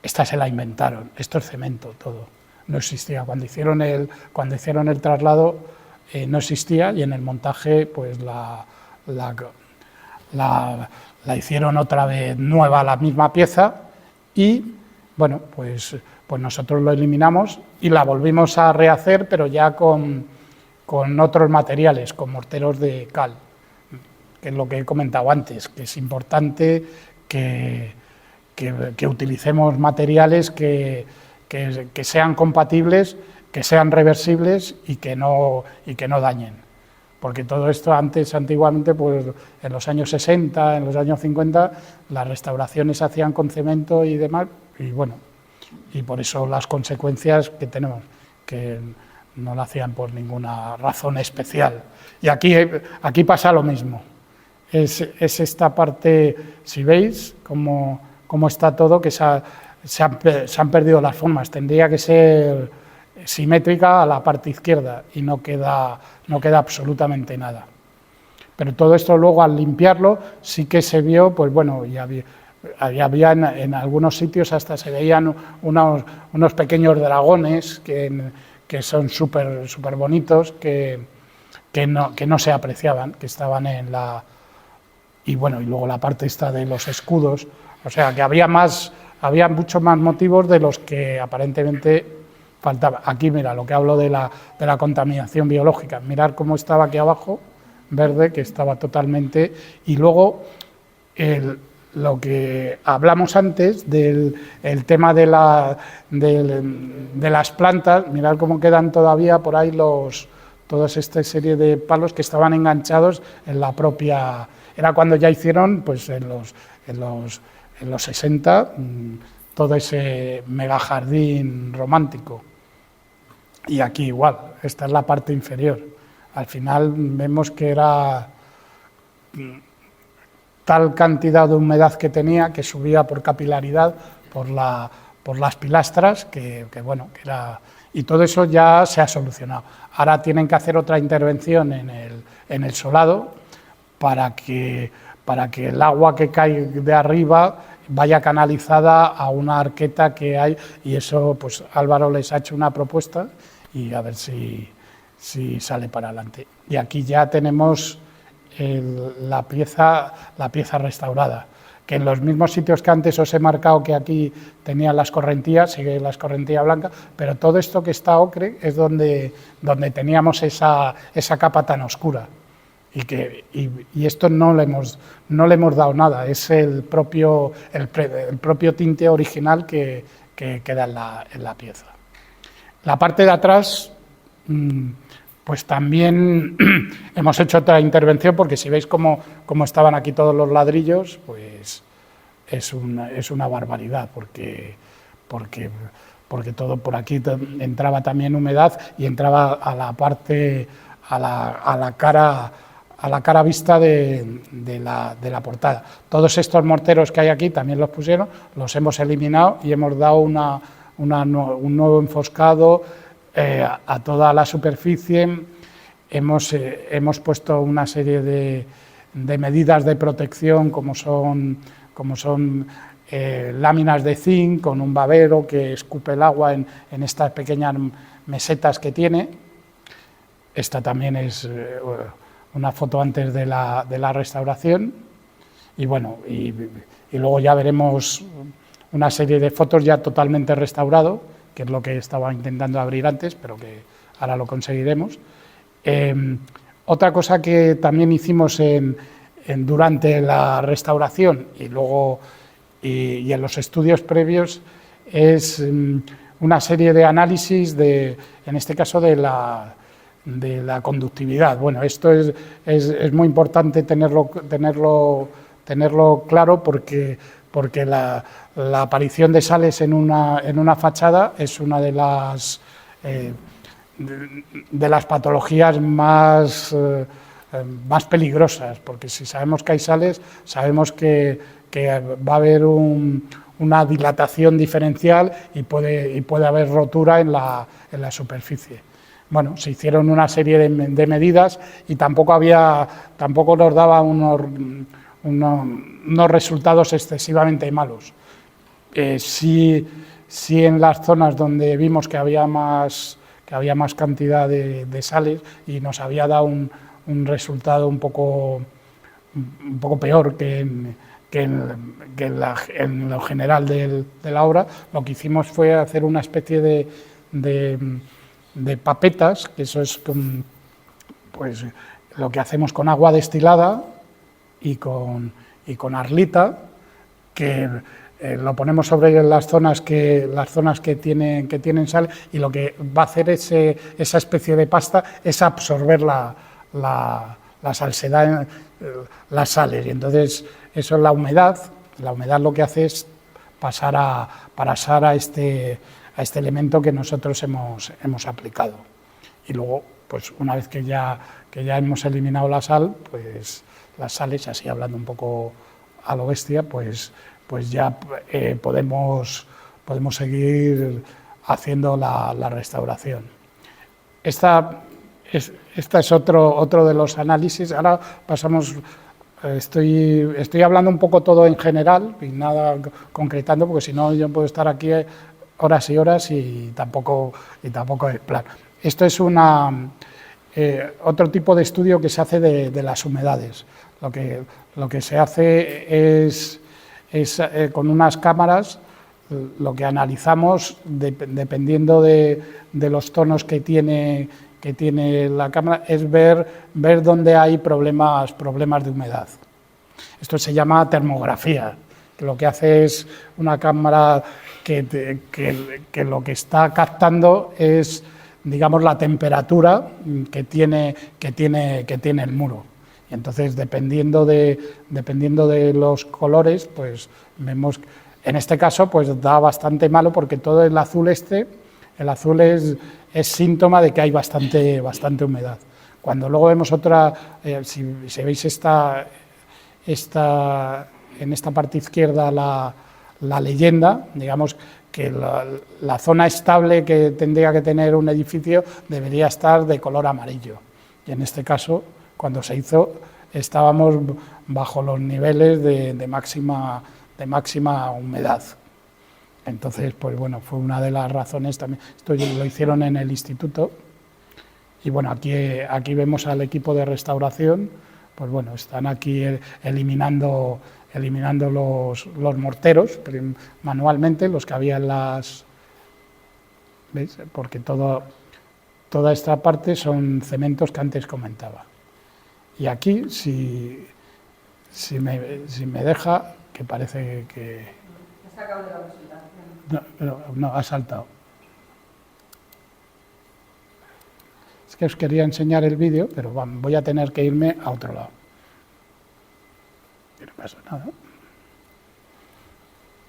esta se la inventaron, esto es cemento todo, no existía. Cuando hicieron el traslado no existía, y en el montaje pues la hicieron otra vez nueva, la misma pieza. Y, bueno, pues nosotros lo eliminamos y la volvimos a rehacer, pero ya con otros materiales, con morteros de cal, que es lo que he comentado antes, que es importante que utilicemos materiales que sean compatibles, que sean reversibles y que no dañen. Porque todo esto antiguamente, pues en los años 60, en los años 50, las restauraciones se hacían con cemento y demás, y bueno, y por eso las consecuencias que tenemos, que no lo hacían por ninguna razón especial. Y aquí pasa lo mismo, es esta parte, si veis cómo está todo, que se han perdido las formas, tendría que ser simétrica a la parte izquierda y no queda absolutamente nada. Pero todo esto luego, al limpiarlo, sí que se vio, pues bueno, y había en algunos sitios hasta se veían unos pequeños dragones que son súper bonitos, que no se apreciaban, que estaban y bueno, y luego la parte esta de los escudos, o sea que había muchos más motivos de los que aparentemente faltaba. Aquí mira, lo que hablo de la contaminación biológica, mirar cómo estaba aquí abajo, verde, que estaba totalmente, y luego lo que hablamos antes del tema de las plantas, mirar cómo quedan todavía por ahí toda esta serie de palos que estaban enganchados en la propia... Era cuando ya hicieron, pues en los 60, todo ese mega jardín romántico. Y aquí igual, esta es la parte inferior. Al final vemos que era tal cantidad de humedad que tenía, que subía por capilaridad, por las pilastras, que bueno, que era... Y todo eso ya se ha solucionado. Ahora tienen que hacer otra intervención en el solado para que el agua que cae de arriba vaya canalizada a una arqueta que hay, y eso pues Álvaro les ha hecho una propuesta y a ver si sale para adelante. Y aquí ya tenemos la pieza restaurada, que en los mismos sitios que antes os he marcado, que aquí tenían las correntías, sigue la escorrentía blanca, pero todo esto que está ocre es donde teníamos esa capa tan oscura. Y esto no le hemos dado nada, es el propio tinte original que queda en la pieza. La parte de atrás, pues también hemos hecho otra intervención, porque si veis cómo estaban aquí todos los ladrillos, pues es una barbaridad, porque todo por aquí entraba también humedad y entraba a la parte, a la cara vista de la portada. Todos estos morteros que hay aquí también los pusieron, los hemos eliminado y hemos dado un nuevo enfoscado a toda la superficie. Hemos puesto una serie de medidas de protección, como son láminas de zinc con un babero que escupe el agua en estas pequeñas mesetas que tiene. Esta también es una foto antes de la restauración, y bueno, y luego ya veremos una serie de fotos ya totalmente restaurado, que es lo que estaba intentando abrir antes, pero que ahora lo conseguiremos. Otra cosa que también hicimos durante la restauración y luego y en los estudios previos es una serie de análisis en este caso de la conductividad. Bueno, esto es muy importante tenerlo claro, porque la aparición de sales en una fachada es una de las patologías más peligrosas, porque si sabemos que hay sales, sabemos que va a haber una dilatación diferencial y puede haber rotura en la superficie. Bueno, se hicieron una serie de medidas y tampoco nos daba unos resultados excesivamente malos. Sí en las zonas donde vimos que había más cantidad de sales y nos había dado un resultado un poco peor que en lo general de la obra, lo que hicimos fue hacer una especie de papetas, que eso es pues lo que hacemos con agua destilada y con arlita, que lo ponemos sobre las zonas que tienen sal, y lo que va a hacer esa especie de pasta es absorber la salsedad, las sales, y entonces eso es la humedad lo que hace es pasar a este elemento que nosotros hemos aplicado. Y luego, pues una vez que ya hemos eliminado la sal, pues las sales, así hablando un poco a lo bestia, pues ya podemos seguir haciendo la restauración. Esta es otro de los análisis. Ahora pasamos, estoy hablando un poco todo en general y nada concretando, porque si no yo puedo estar aquí horas y horas y tampoco es plan. Esto es otro tipo de estudio que se hace de las humedades. Lo que se hace es con unas cámaras, lo que analizamos, dependiendo de los tonos que tiene la cámara, es ver dónde hay problemas de humedad. Esto se llama termografía, que lo que hace es una cámara que lo que está captando es, digamos, la temperatura que tiene el muro. Y entonces, dependiendo de los colores, pues vemos, en este caso, pues da bastante malo, porque todo el azul es síntoma de que hay bastante humedad. Cuando luego vemos otra, si veis en esta parte izquierda la leyenda, digamos que la zona estable que tendría que tener un edificio debería estar de color amarillo. Y en este caso, cuando se hizo, estábamos bajo los niveles de máxima humedad. Entonces, pues bueno, fue una de las razones también. Esto lo hicieron en el instituto. Y bueno, aquí vemos al equipo de restauración. Pues bueno, están aquí eliminando los morteros manualmente, los que había en las... ¿Veis? Porque toda esta parte son cementos que antes comentaba. Y aquí, si me deja, que parece que... ¿Has sacado de la presentación? No, ha saltado. Es que os quería enseñar el vídeo, pero voy a tener que irme a otro lado. No pasa nada.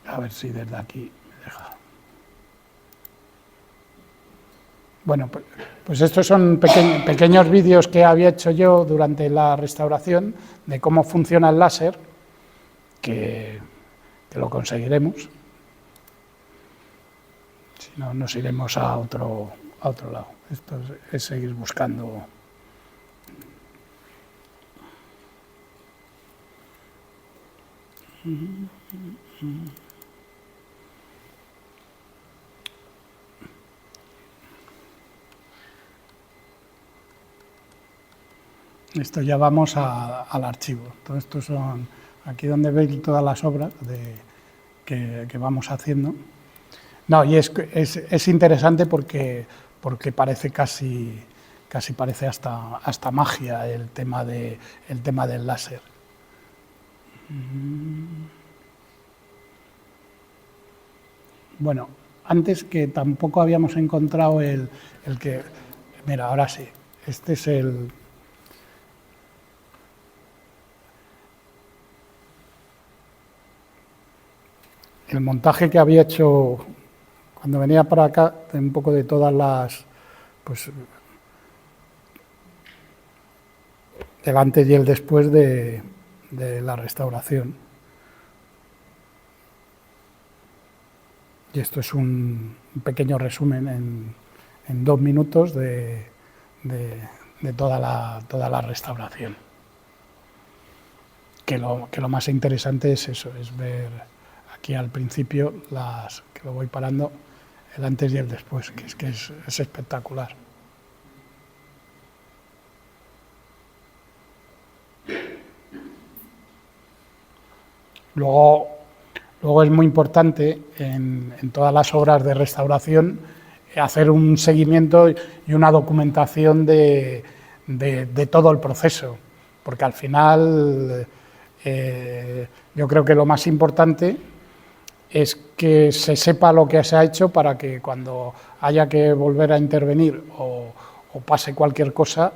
A ver si desde aquí me deja. Bueno, pues estos son pequeños vídeos que había hecho yo durante la restauración de cómo funciona el láser, que lo conseguiremos. Si no, nos iremos a otro lado. Esto es seguir buscando. Esto ya vamos al archivo. Todo esto son aquí donde veis todas las obras que vamos haciendo. No, y es interesante porque parece casi parece hasta magia el tema del láser. Bueno, antes, que tampoco habíamos encontrado el que... Mira, ahora sí. Este es el montaje que había hecho cuando venía para acá, un poco de todas las... pues el antes y el después de la restauración. Y esto es un pequeño resumen en 2 minutos de toda la restauración. Que lo más interesante es eso, es ver aquí al principio, que lo voy parando, el antes y el después, que es espectacular. Luego es muy importante en todas las obras de restauración hacer un seguimiento y una documentación de todo el proceso, porque al final yo creo que lo más importante es que se sepa lo que se ha hecho para que cuando haya que volver a intervenir o pase cualquier cosa,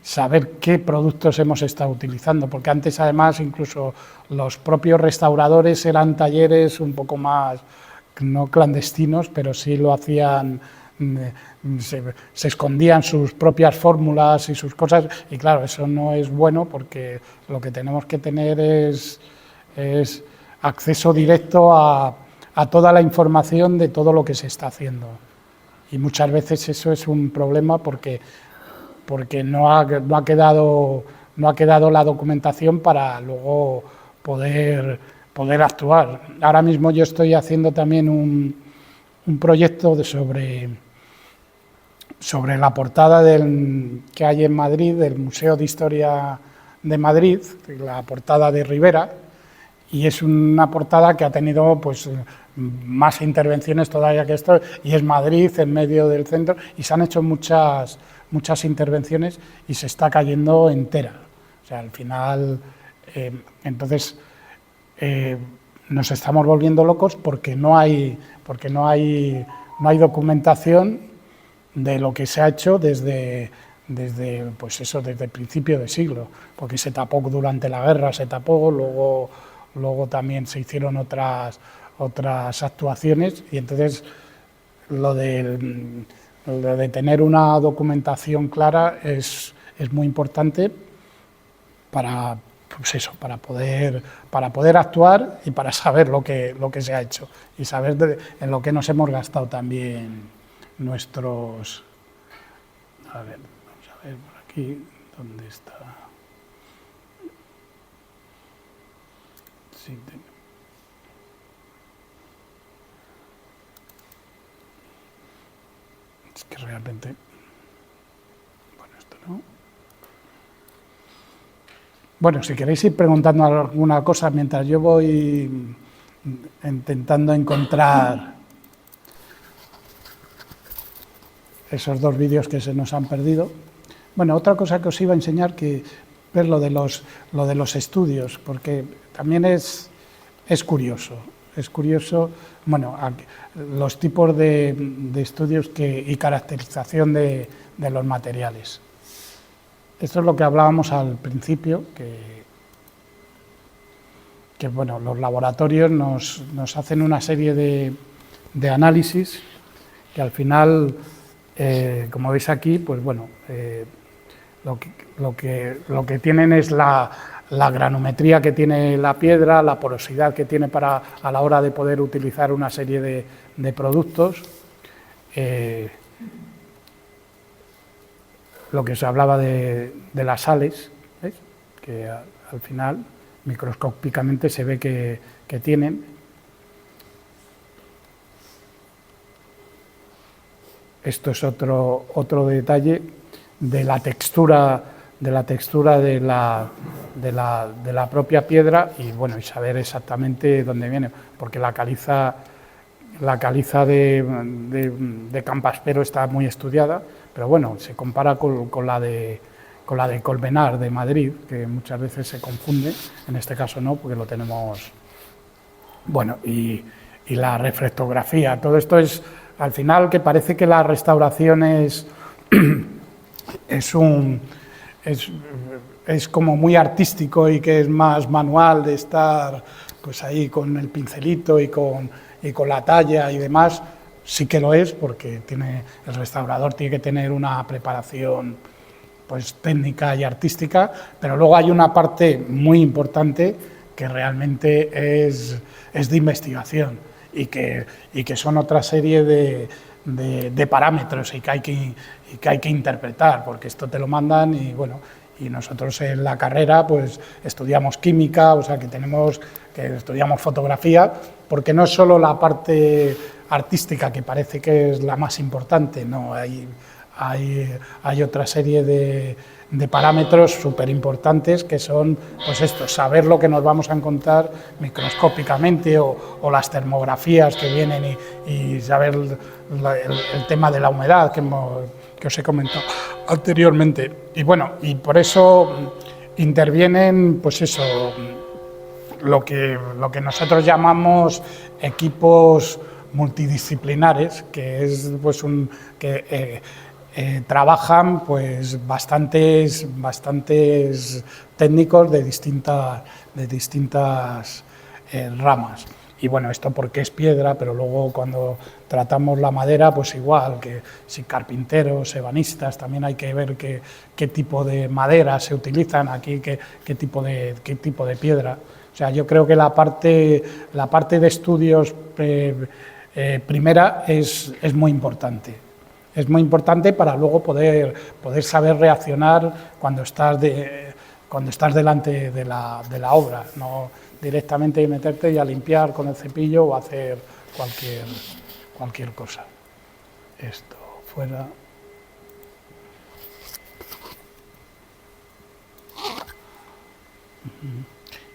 saber qué productos hemos estado utilizando, porque antes además incluso los propios restauradores eran talleres un poco más, no clandestinos, pero sí lo hacían, se escondían sus propias fórmulas y sus cosas, y claro, eso no es bueno, porque lo que tenemos que tener es acceso directo a toda la información de todo lo que se está haciendo. Y muchas veces eso es un problema porque no ha quedado la documentación para luego poder actuar. Ahora mismo yo estoy haciendo también un proyecto sobre sobre la portada que hay en Madrid, del Museo de Historia de Madrid, la portada de Rivera, y es una portada que ha tenido pues más intervenciones todavía que esto, y es Madrid en medio del centro, y se han hecho muchas intervenciones y se está cayendo entera. O sea, al final, entonces, nos estamos volviendo locos porque no hay documentación de lo que se ha hecho desde el principio de siglo, porque se tapó durante la guerra, luego también se hicieron otras actuaciones, y entonces lo de tener una documentación clara es muy importante para poder actuar y para saber lo que se ha hecho y saber en lo que nos hemos gastado también nuestros... A ver, vamos a ver por aquí, ¿dónde está? Sí, es que realmente... Bueno, esto no... Bueno, si queréis ir preguntando alguna cosa mientras yo voy intentando encontrar esos dos vídeos que se nos han perdido. Bueno, otra cosa que os iba a enseñar, que ver lo de los estudios, porque también es curioso. Es curioso, bueno, los tipos de estudios y caracterización de los materiales. Esto es lo que hablábamos al principio, que bueno, los laboratorios nos hacen una serie de análisis que al final, como veis aquí, pues bueno, lo que tienen es la granometría que tiene la piedra, la porosidad que tiene a la hora de poder utilizar una serie de productos. Lo que se hablaba de las sales, ¿ves? Que al final microscópicamente se ve que tienen. Esto es otro detalle de la textura de la propia piedra, y bueno, y saber exactamente dónde viene, porque la caliza de Campaspero está muy estudiada, pero bueno, se compara con la de Colmenar de Madrid, que muchas veces se confunde, en este caso no, porque lo tenemos. Bueno, y la reflectografía, todo esto es, al final, que parece que la restauración es como muy artístico y que es más manual, de estar pues ahí con el pincelito y con la talla y demás. Sí que lo es, porque el restaurador tiene que tener una preparación pues técnica y artística, pero luego hay una parte muy importante que realmente es de investigación y que son otra serie de parámetros y que hay que interpretar, porque esto te lo mandan y bueno, y nosotros en la carrera pues estudiamos química, o sea que estudiamos fotografía, porque no es solo la parte artística, que parece que es la más importante, no, hay otra serie de parámetros súper importantes que son, pues esto, saber lo que nos vamos a encontrar microscópicamente, o las termografías que vienen, y saber el tema de la humedad que os he comentado anteriormente. Y bueno, y por eso intervienen, pues eso, lo que nosotros llamamos equipos multidisciplinares, que es pues trabajan pues bastantes técnicos de distintas ramas. Y bueno, esto porque es piedra, pero luego cuando tratamos la madera, pues igual, que si carpinteros, ebanistas, también hay que ver qué tipo de madera se utilizan aquí, qué tipo de piedra. O sea, yo creo que la parte de estudios primera es muy importante. Es muy importante para luego poder saber reaccionar cuando estás delante de la obra, no directamente meterte y a limpiar con el cepillo o hacer cualquier cosa. Esto fuera.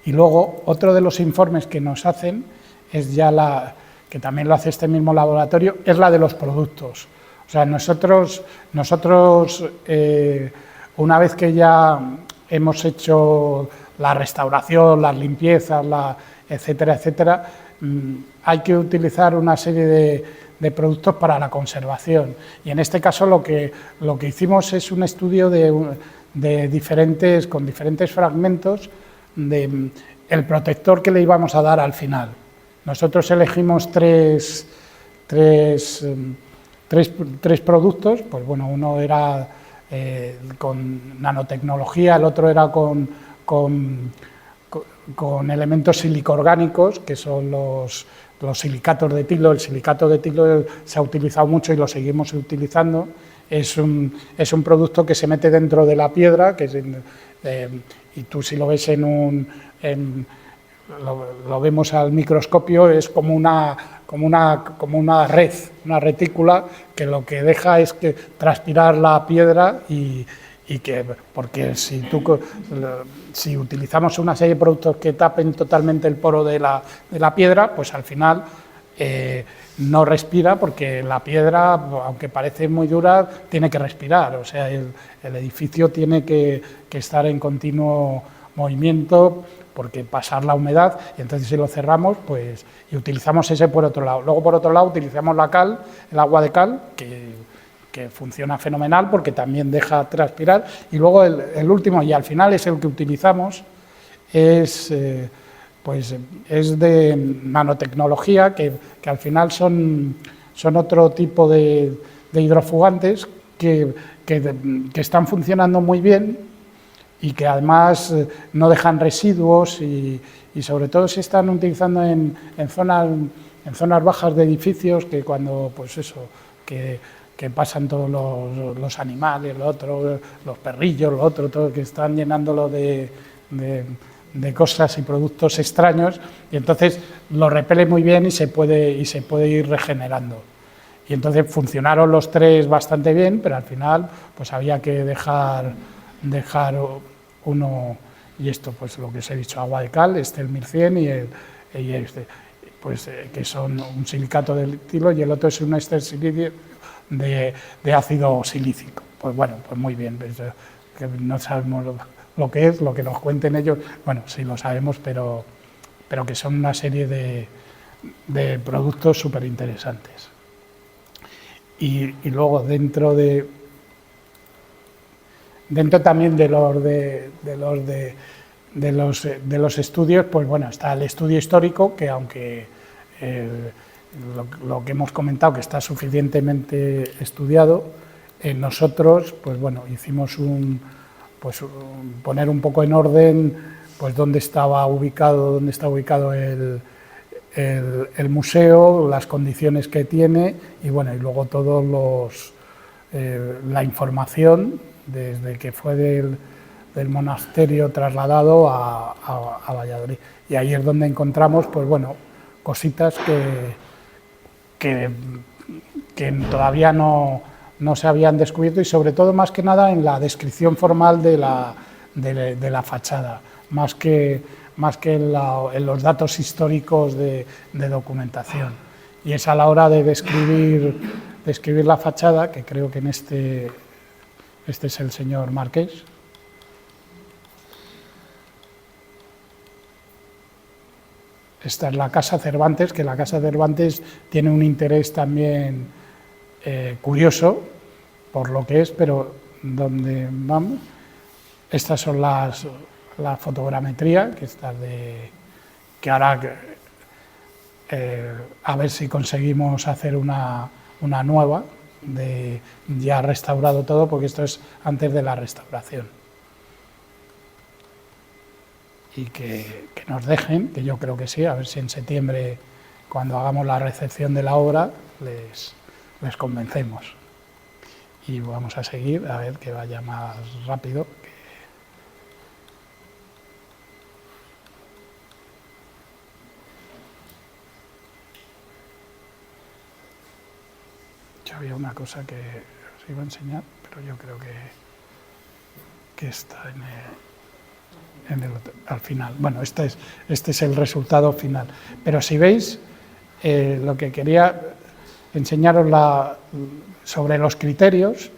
Y luego, otro de los informes que nos hacen es ya que también lo hace este mismo laboratorio, es la de los productos. O sea, nosotros una vez que ya hemos hecho la restauración, las limpiezas, etcétera, etcétera, hay que utilizar una serie de productos para la conservación. Y en este caso lo que hicimos es un estudio con diferentes fragmentos del protector que le íbamos a dar al final. Nosotros elegimos tres productos, pues bueno, uno era con nanotecnología, el otro era con elementos silicoorgánicos, que son los silicatos de tilo. El silicato de tilo se ha utilizado mucho y lo seguimos utilizando. Es un producto que se mete dentro de la piedra, y tú si lo ves lo vemos al microscopio, es como una red, una retícula que lo que deja es que transpirar la piedra porque si utilizamos una serie de productos que tapen totalmente el poro de la piedra, pues al final no respira, porque la piedra, aunque parece muy dura, tiene que respirar. O sea, el edificio tiene que estar en continuo movimiento, porque pasar la humedad, y entonces si lo cerramos, pues, y utilizamos ese por otro lado. Luego, por otro lado, utilizamos la cal, el agua de cal, que funciona fenomenal porque también deja transpirar. Y luego el último, y al final es el que utilizamos, es de nanotecnología, que al final son otro tipo de hidrofugantes que están funcionando muy bien, y que además no dejan residuos, y sobre todo se están utilizando en zonas bajas de edificios, que cuando, pues eso, que pasan todos los animales, los perrillos, todo, que están llenándolo de cosas y productos extraños, y entonces lo repele muy bien y se puede ir regenerando. Y entonces funcionaron los tres bastante bien, pero al final pues había que dejar uno, y esto, pues lo que os he dicho, agua de cal, el 1100 y este, pues que son un silicato de tilo, y el otro es un éster silicio de ácido silícico. Pues bueno, pues muy bien, que no sabemos lo que es, lo que nos cuenten ellos, bueno, sí lo sabemos, pero que son una serie de productos súper interesantes. Y luego dentro también de los estudios, pues bueno, está el estudio histórico, que aunque lo que hemos comentado, que está suficientemente estudiado, nosotros, pues bueno, hicimos poner un poco en orden, pues dónde está ubicado el museo, las condiciones que tiene, y bueno, y luego todos la información desde que fue del monasterio trasladado a Valladolid. Y ahí es donde encontramos, pues bueno, cositas que todavía no se habían descubierto, y sobre todo, más que nada, en la descripción formal de la fachada, más que en los datos históricos de documentación. Y es a la hora de describir la fachada, que creo que en este es el señor Marqués. Esta es la Casa Cervantes, que la Casa Cervantes tiene un interés también curioso por lo que es, pero donde vamos, estas son la fotogrametría, que ahora a ver si conseguimos hacer una nueva, ya restaurado todo, porque esto es antes de la restauración. Y que nos dejen, que yo creo que sí, a ver si en septiembre, cuando hagamos la recepción de la obra, les convencemos. Y vamos a seguir, a ver que vaya más rápido. Yo había una cosa que os iba a enseñar, pero yo creo que está al final. Bueno, este es el resultado final. Pero si veis, lo que quería enseñaros sobre los criterios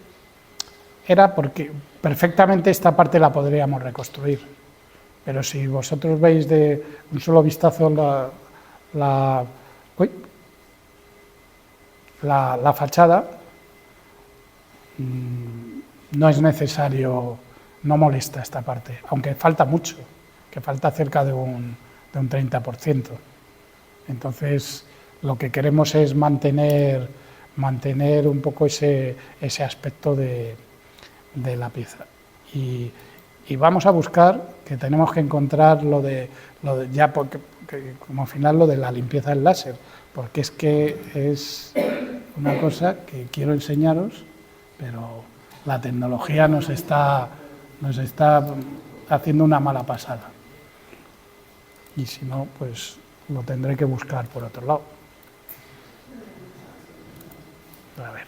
era porque perfectamente esta parte la podríamos reconstruir. Pero si vosotros veis de un solo vistazo la fachada, no es necesario, no molesta esta parte, aunque falta mucho, que falta cerca de un 30%. Entonces, lo que queremos es mantener un poco ese aspecto de la pieza. Y vamos a buscar, que tenemos que encontrar porque como final lo de la limpieza del láser, porque es que es una cosa que quiero enseñaros, pero la tecnología nos está haciendo una mala pasada. Y si no, pues lo tendré que buscar por otro lado. A ver.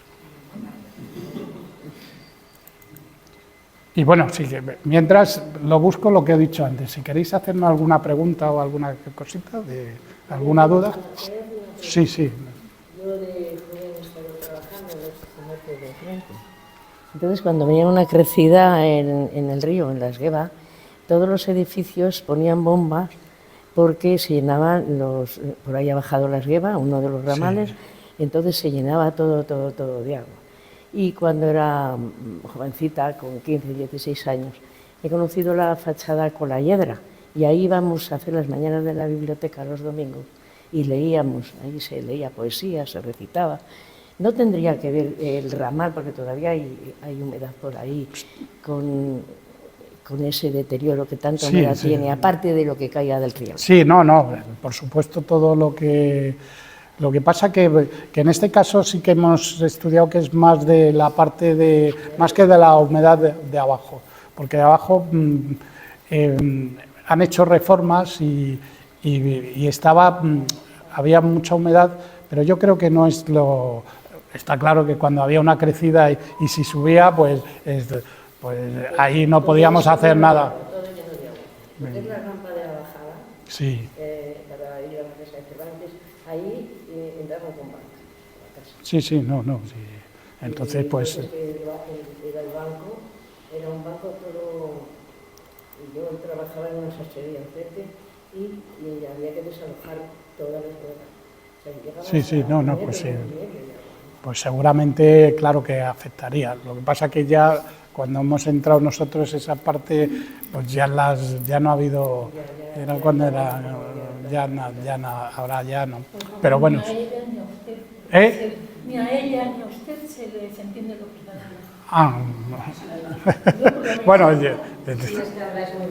Y bueno, sí, mientras lo busco, lo que he dicho antes, si queréis hacerme alguna pregunta o alguna cosita, alguna duda. Sí, sí. Yo de joven he estado trabajando en los comercios de frente. Entonces, cuando venía una crecida en el río, en la Esgueva, todos los edificios ponían bombas porque se llenaban por ahí ha bajado la Esgueva, uno de los ramales, sí. Entonces se llenaba todo de agua. Y cuando era jovencita, con 15, 16 años, he conocido la fachada con la Hiedra, y ahí íbamos a hacer las mañanas de la biblioteca los domingos, y leíamos, ahí se leía poesía, se recitaba. No tendría que ver el ramal, porque todavía hay humedad por ahí, con ese deterioro que tanta humedad tiene, aparte de lo que caiga del río. Sí, no, por supuesto todo lo que pasa que en este caso sí que hemos estudiado que es más de la parte más que de la humedad de abajo, porque de abajo han hecho reformas y había mucha humedad, pero yo creo que no es está claro que cuando había una crecida y si subía, pues ahí no podíamos hacer nada. Lo que es la rampa de la bajada, sí. Para ir a la casa de Cervantes, ahí entramos con banco a la casa. Sí, sí. Entonces, pues... Era el banco, era un banco todo... Yo trabajaba en una sastrería enfrente y había que desalojar todas las cosas. O sea, sí, pues sí. Pues seguramente, claro que afectaría. Lo que pasa que ya cuando hemos entrado nosotros esa parte, pues ya no ha habido, era cuando era, ahora ya no. Pero bueno. Ni a ella ni a usted se les entiende lo que está diciendo. Bueno,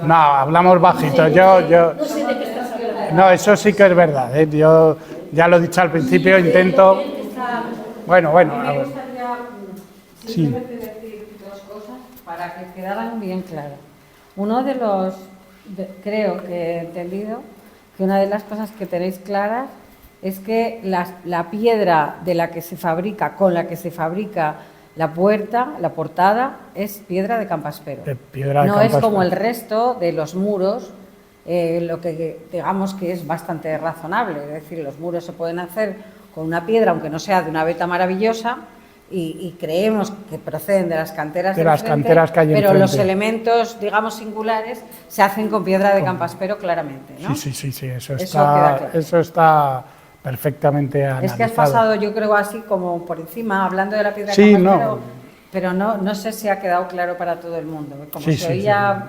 no, hablamos bajito. No sé de qué estás hablando. No, eso sí que es verdad. Yo ya lo he dicho al principio, intento. Bueno. A mí me gustaría simplemente decir dos cosas para que quedaran bien claras. Uno de los, creo que he entendido, que una de las cosas que tenéis claras es que la piedra con la que se fabrica la puerta, la portada, es piedra de Campaspero. No es como el resto de los muros, lo que digamos que es bastante razonable. Es decir, los muros se pueden hacer con una piedra, aunque no sea de una veta maravillosa, y creemos que proceden de las canteras del frente, pero los elementos, digamos, singulares se hacen con piedra de Campaspero claramente, ¿no? Sí, eso está perfectamente analizado. Es que has pasado, yo creo, así como por encima, hablando de la piedra de Campaspero, pero no sé si ha quedado claro para todo el mundo, como se oía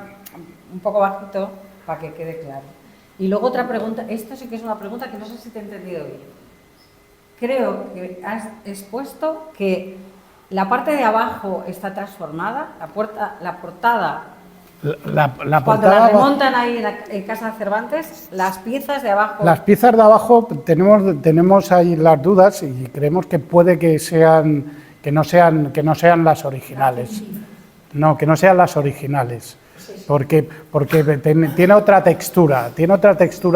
un poco bajito, para que quede claro. Y luego otra pregunta, esto sí que es una pregunta que no sé si te he entendido bien. Creo que has expuesto que la parte de abajo está transformada, la portada, cuando la remontan ahí en Casa de Cervantes, las piezas de abajo... Las piezas de abajo tenemos ahí las dudas y creemos que puede que no sean las originales. No, que no sean las originales, porque tiene otra textura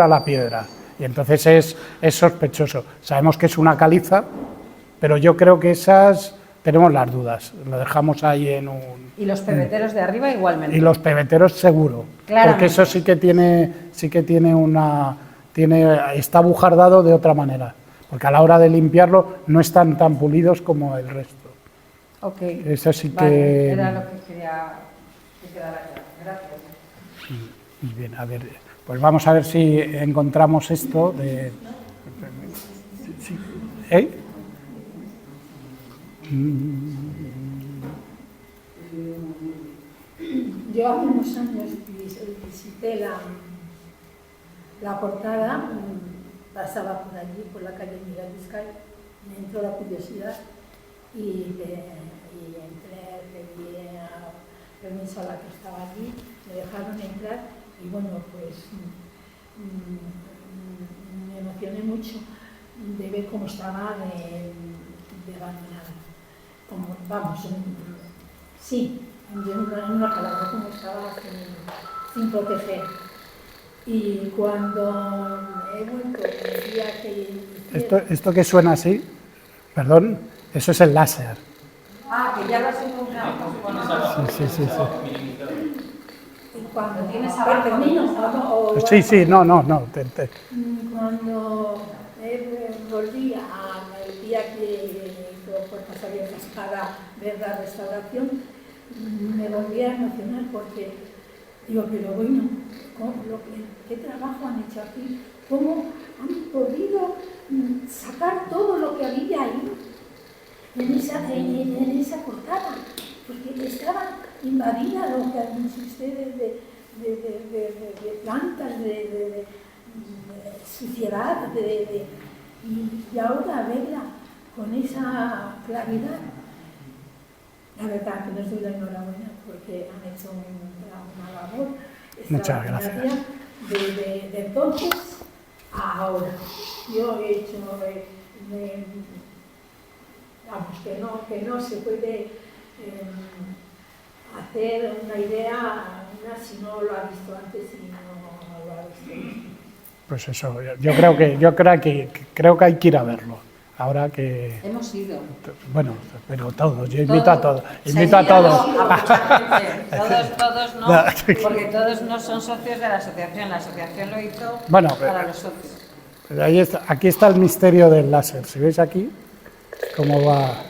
la piedra. Y entonces es sospechoso. Sabemos que es una caliza, pero yo creo que esas tenemos las dudas. Lo dejamos ahí en un... Y los pebeteros de arriba igualmente. Y los pebeteros seguro, Claramente. porque eso sí que tiene una... está bujardado de otra manera, porque a la hora de limpiarlo no están tan pulidos como el resto. Ok. Eso sí Vale, que... era lo que quería que quedara claro. Gracias. Y bien, a ver, pues vamos a ver si encontramos esto de... Sí. ¿Eh? Yo hace unos años visité la portada, pasaba por allí, por la calle Miguel Vizcay, me entró la curiosidad y entré, pedí permiso a la que estaba allí, me dejaron entrar y bueno, pues me emocioné mucho de ver cómo estaba de abandonada. Como, vamos, sí, en una palabra, cómo estaba sin proteger. Y cuando he vuelto, decía que... Esto que suena así, perdón, eso es el láser. Ah, que ya lo has encontrado. Sí. Cuando tienes Sí, no. Cuando volví al día que Puertas Abiertas para ver la restauración, me volví a emocionar porque digo, pero bueno, ¿qué trabajo han hecho aquí? ¿Cómo han podido sacar todo lo que había ahí en esa portada? Porque estaba invadida lo que han dicho ustedes de plantas, de suciedad, y ahora verla con esa claridad. La verdad que les doy la enhorabuena porque han hecho una labor Muchas gracias. extraordinaria de entonces a ahora. Yo he hecho, vamos, que no se puede hacer una idea si no lo ha visto antes y no lo ha visto. Pues eso, yo creo que hay que ir a verlo. Ahora que... Hemos ido. Bueno, pero todos, yo invito a todos. Todos no, porque todos no son socios de la asociación lo hizo Bueno, para los socios. Pero ahí está, aquí está el misterio del láser. Si veis aquí, cómo va...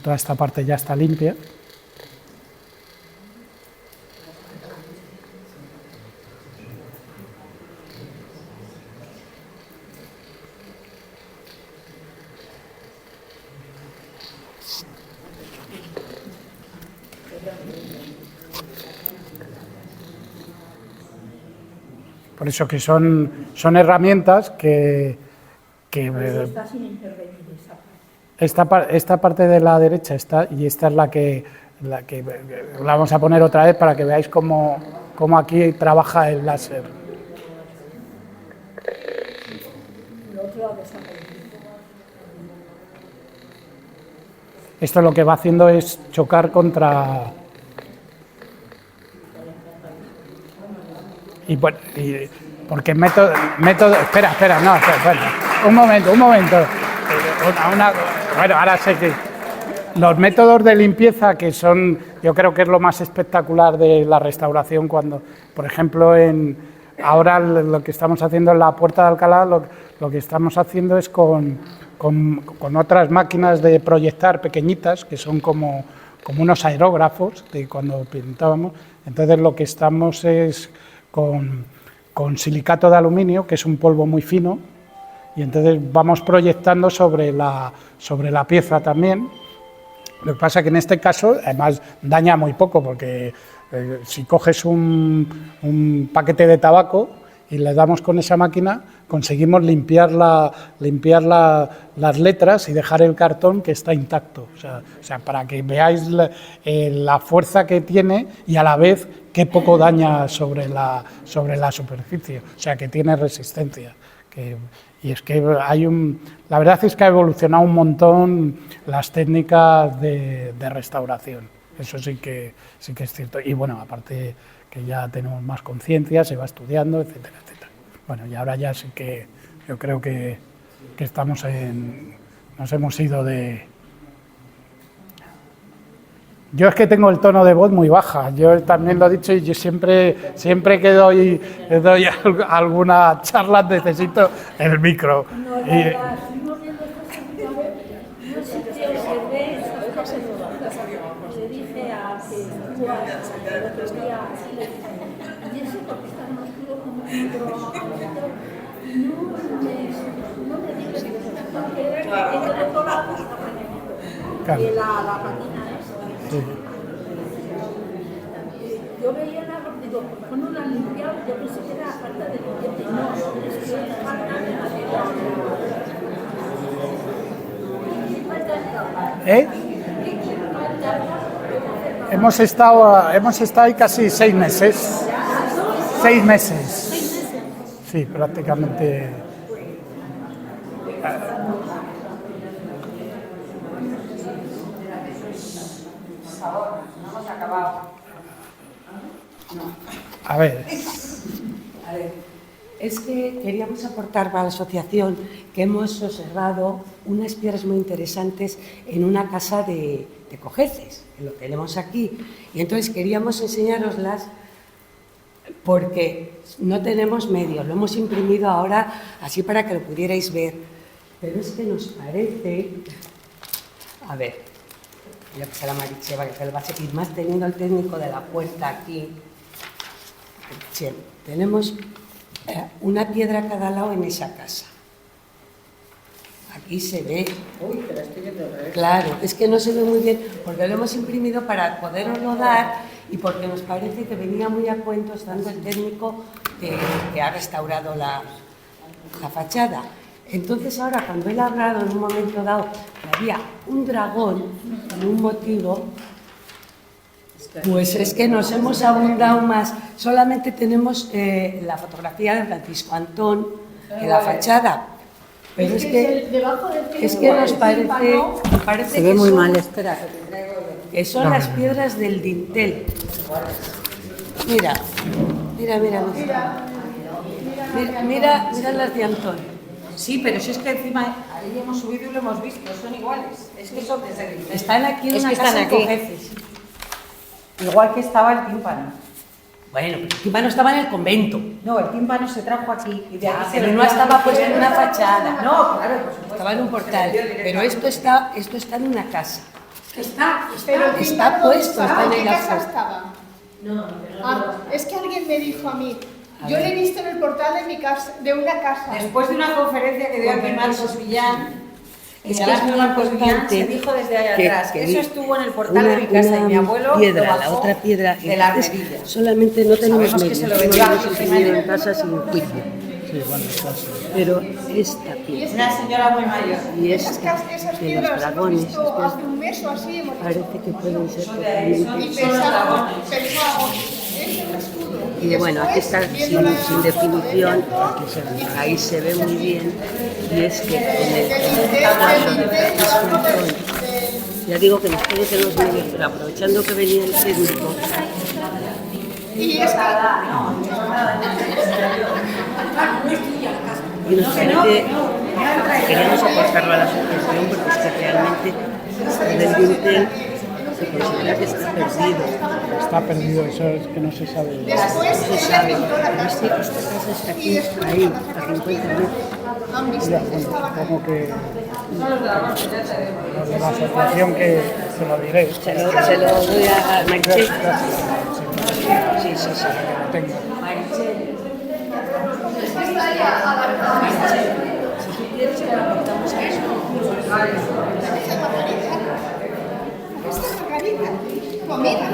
Toda esta parte ya está limpia. Por eso que son herramientas que Está sin intervenir esa parte. esta parte de la derecha está, y esta es la que la vamos a poner otra vez para que veáis cómo aquí trabaja el láser. Esto lo que va haciendo es chocar contra... Y porque método... Espera, no, un momento. Bueno, ahora sé que... Los métodos de limpieza, que son, yo creo que es lo más espectacular de la restauración, cuando, por ejemplo, ahora lo que estamos haciendo en la Puerta de Alcalá, lo que estamos haciendo es con otras máquinas de proyectar pequeñitas, que son como unos aerógrafos de cuando pintábamos. Entonces lo que estamos es con silicato de aluminio, que es un polvo muy fino, y entonces vamos proyectando sobre la pieza también. Lo que pasa es que en este caso, además, daña muy poco, porque si coges un paquete de tabaco y le damos con esa máquina, conseguimos limpiar las letras y dejar el cartón que está intacto. O sea, para que veáis la fuerza que tiene y a la vez qué poco daña sobre la superficie. O sea, que tiene resistencia. Y es que la verdad es que ha evolucionado un montón las técnicas de restauración. Eso sí que es cierto. Y bueno, aparte que ya tenemos más conciencia, se va estudiando, etcétera, etcétera. Bueno, y ahora ya sí que yo creo que nos hemos ido de... Yo es que tengo el tono de voz muy baja, yo también lo he dicho y yo siempre que doy alguna charla necesito el micro. Claro. Sí. Yo veía la ropa, digo, ¿por qué no la han limpiado? Yo pensé que era falta de limpieza. No, es que es falta de material. Hemos estado ahí casi 6 meses. 6 meses. Sí, prácticamente. A ver, es que queríamos aportar para la asociación que hemos observado unas piedras muy interesantes en una casa de Cojeces, que lo tenemos aquí, y entonces queríamos enseñároslas porque no tenemos medios, lo hemos imprimido ahora así para que lo pudierais ver, pero es que nos parece, a ver, voy a pasar a Maricheva que lo va a seguir más teniendo el técnico de la puerta aquí. Sí, tenemos una piedra a cada lado en esa casa. Aquí se ve. Uy, pero estoy viendo al revés. Claro, es que no se ve muy bien porque lo hemos imprimido para poderlo dar y porque nos parece que venía muy a cuento estando el técnico que ha restaurado la fachada. Entonces ahora cuando él ha hablado en un momento dado que había un dragón con un motivo, pues es que nos hemos abundado más. Solamente tenemos la fotografía de Francisco Antón en la fachada. Pero es que nos parece Se ve muy mal, espera. que son las piedras del dintel. Mira las de Antón. Sí, pero si es que encima ahí hemos subido y lo hemos visto, son iguales. Es que son desde el... Están aquí en Es una que casa están de aquí. Cojeces. Igual que estaba el tímpano. Bueno, pero el tímpano estaba en el convento. No, el tímpano se trajo aquí y de aquí se Pero venía no estaba aquí. puesto en una fachada. No, claro, por supuesto. Estaba en un portal. Pero esto está en una casa. Pero Está puesto, está en ¿en qué el casa acto. estaba? Es que alguien me dijo a mí, yo le he visto en el portal de mi casa, de una casa. Después de una conferencia que dio aquí Marcos Villán, Es que es muy importante se dijo desde ahí que atrás. vi Eso estuvo en el portal de mi casa y mi abuelo piedra, lo la bajó otra piedra, de la entonces, Armedilla. solamente no tenemos Sabemos que medios, se lo no vendió a hemos José imprimido Manuel. en casa sin juicio. sí, bueno, está así. Pero esta piedra Una señora muy mayor. y Esas esta esas de los piedras hemos dragones, visto hace un mes o así, hemos visto. parece que pueden ser Y totalmente... pensábamos, es el escudo. Y bueno, aquí está viendo la sin definición, fotografía, ahí se ve muy bien, y es que en el ya digo que nos puede que los medios, pero aprovechando que venía el técnico, y es que y nos parece queríamos aportarlo a la asociación porque es que realmente el dintel se considera que está perdido. Está perdido, eso es que no se sabe. después No se sabe, pero es que esta casa está aquí, ahí, a 50 metros. han visto Ya, que bueno, estaba supongo que los de la asociación que se lo diré. Se lo doy a Marichel. Sí. Lo tengo. esta margarita. Pues mira.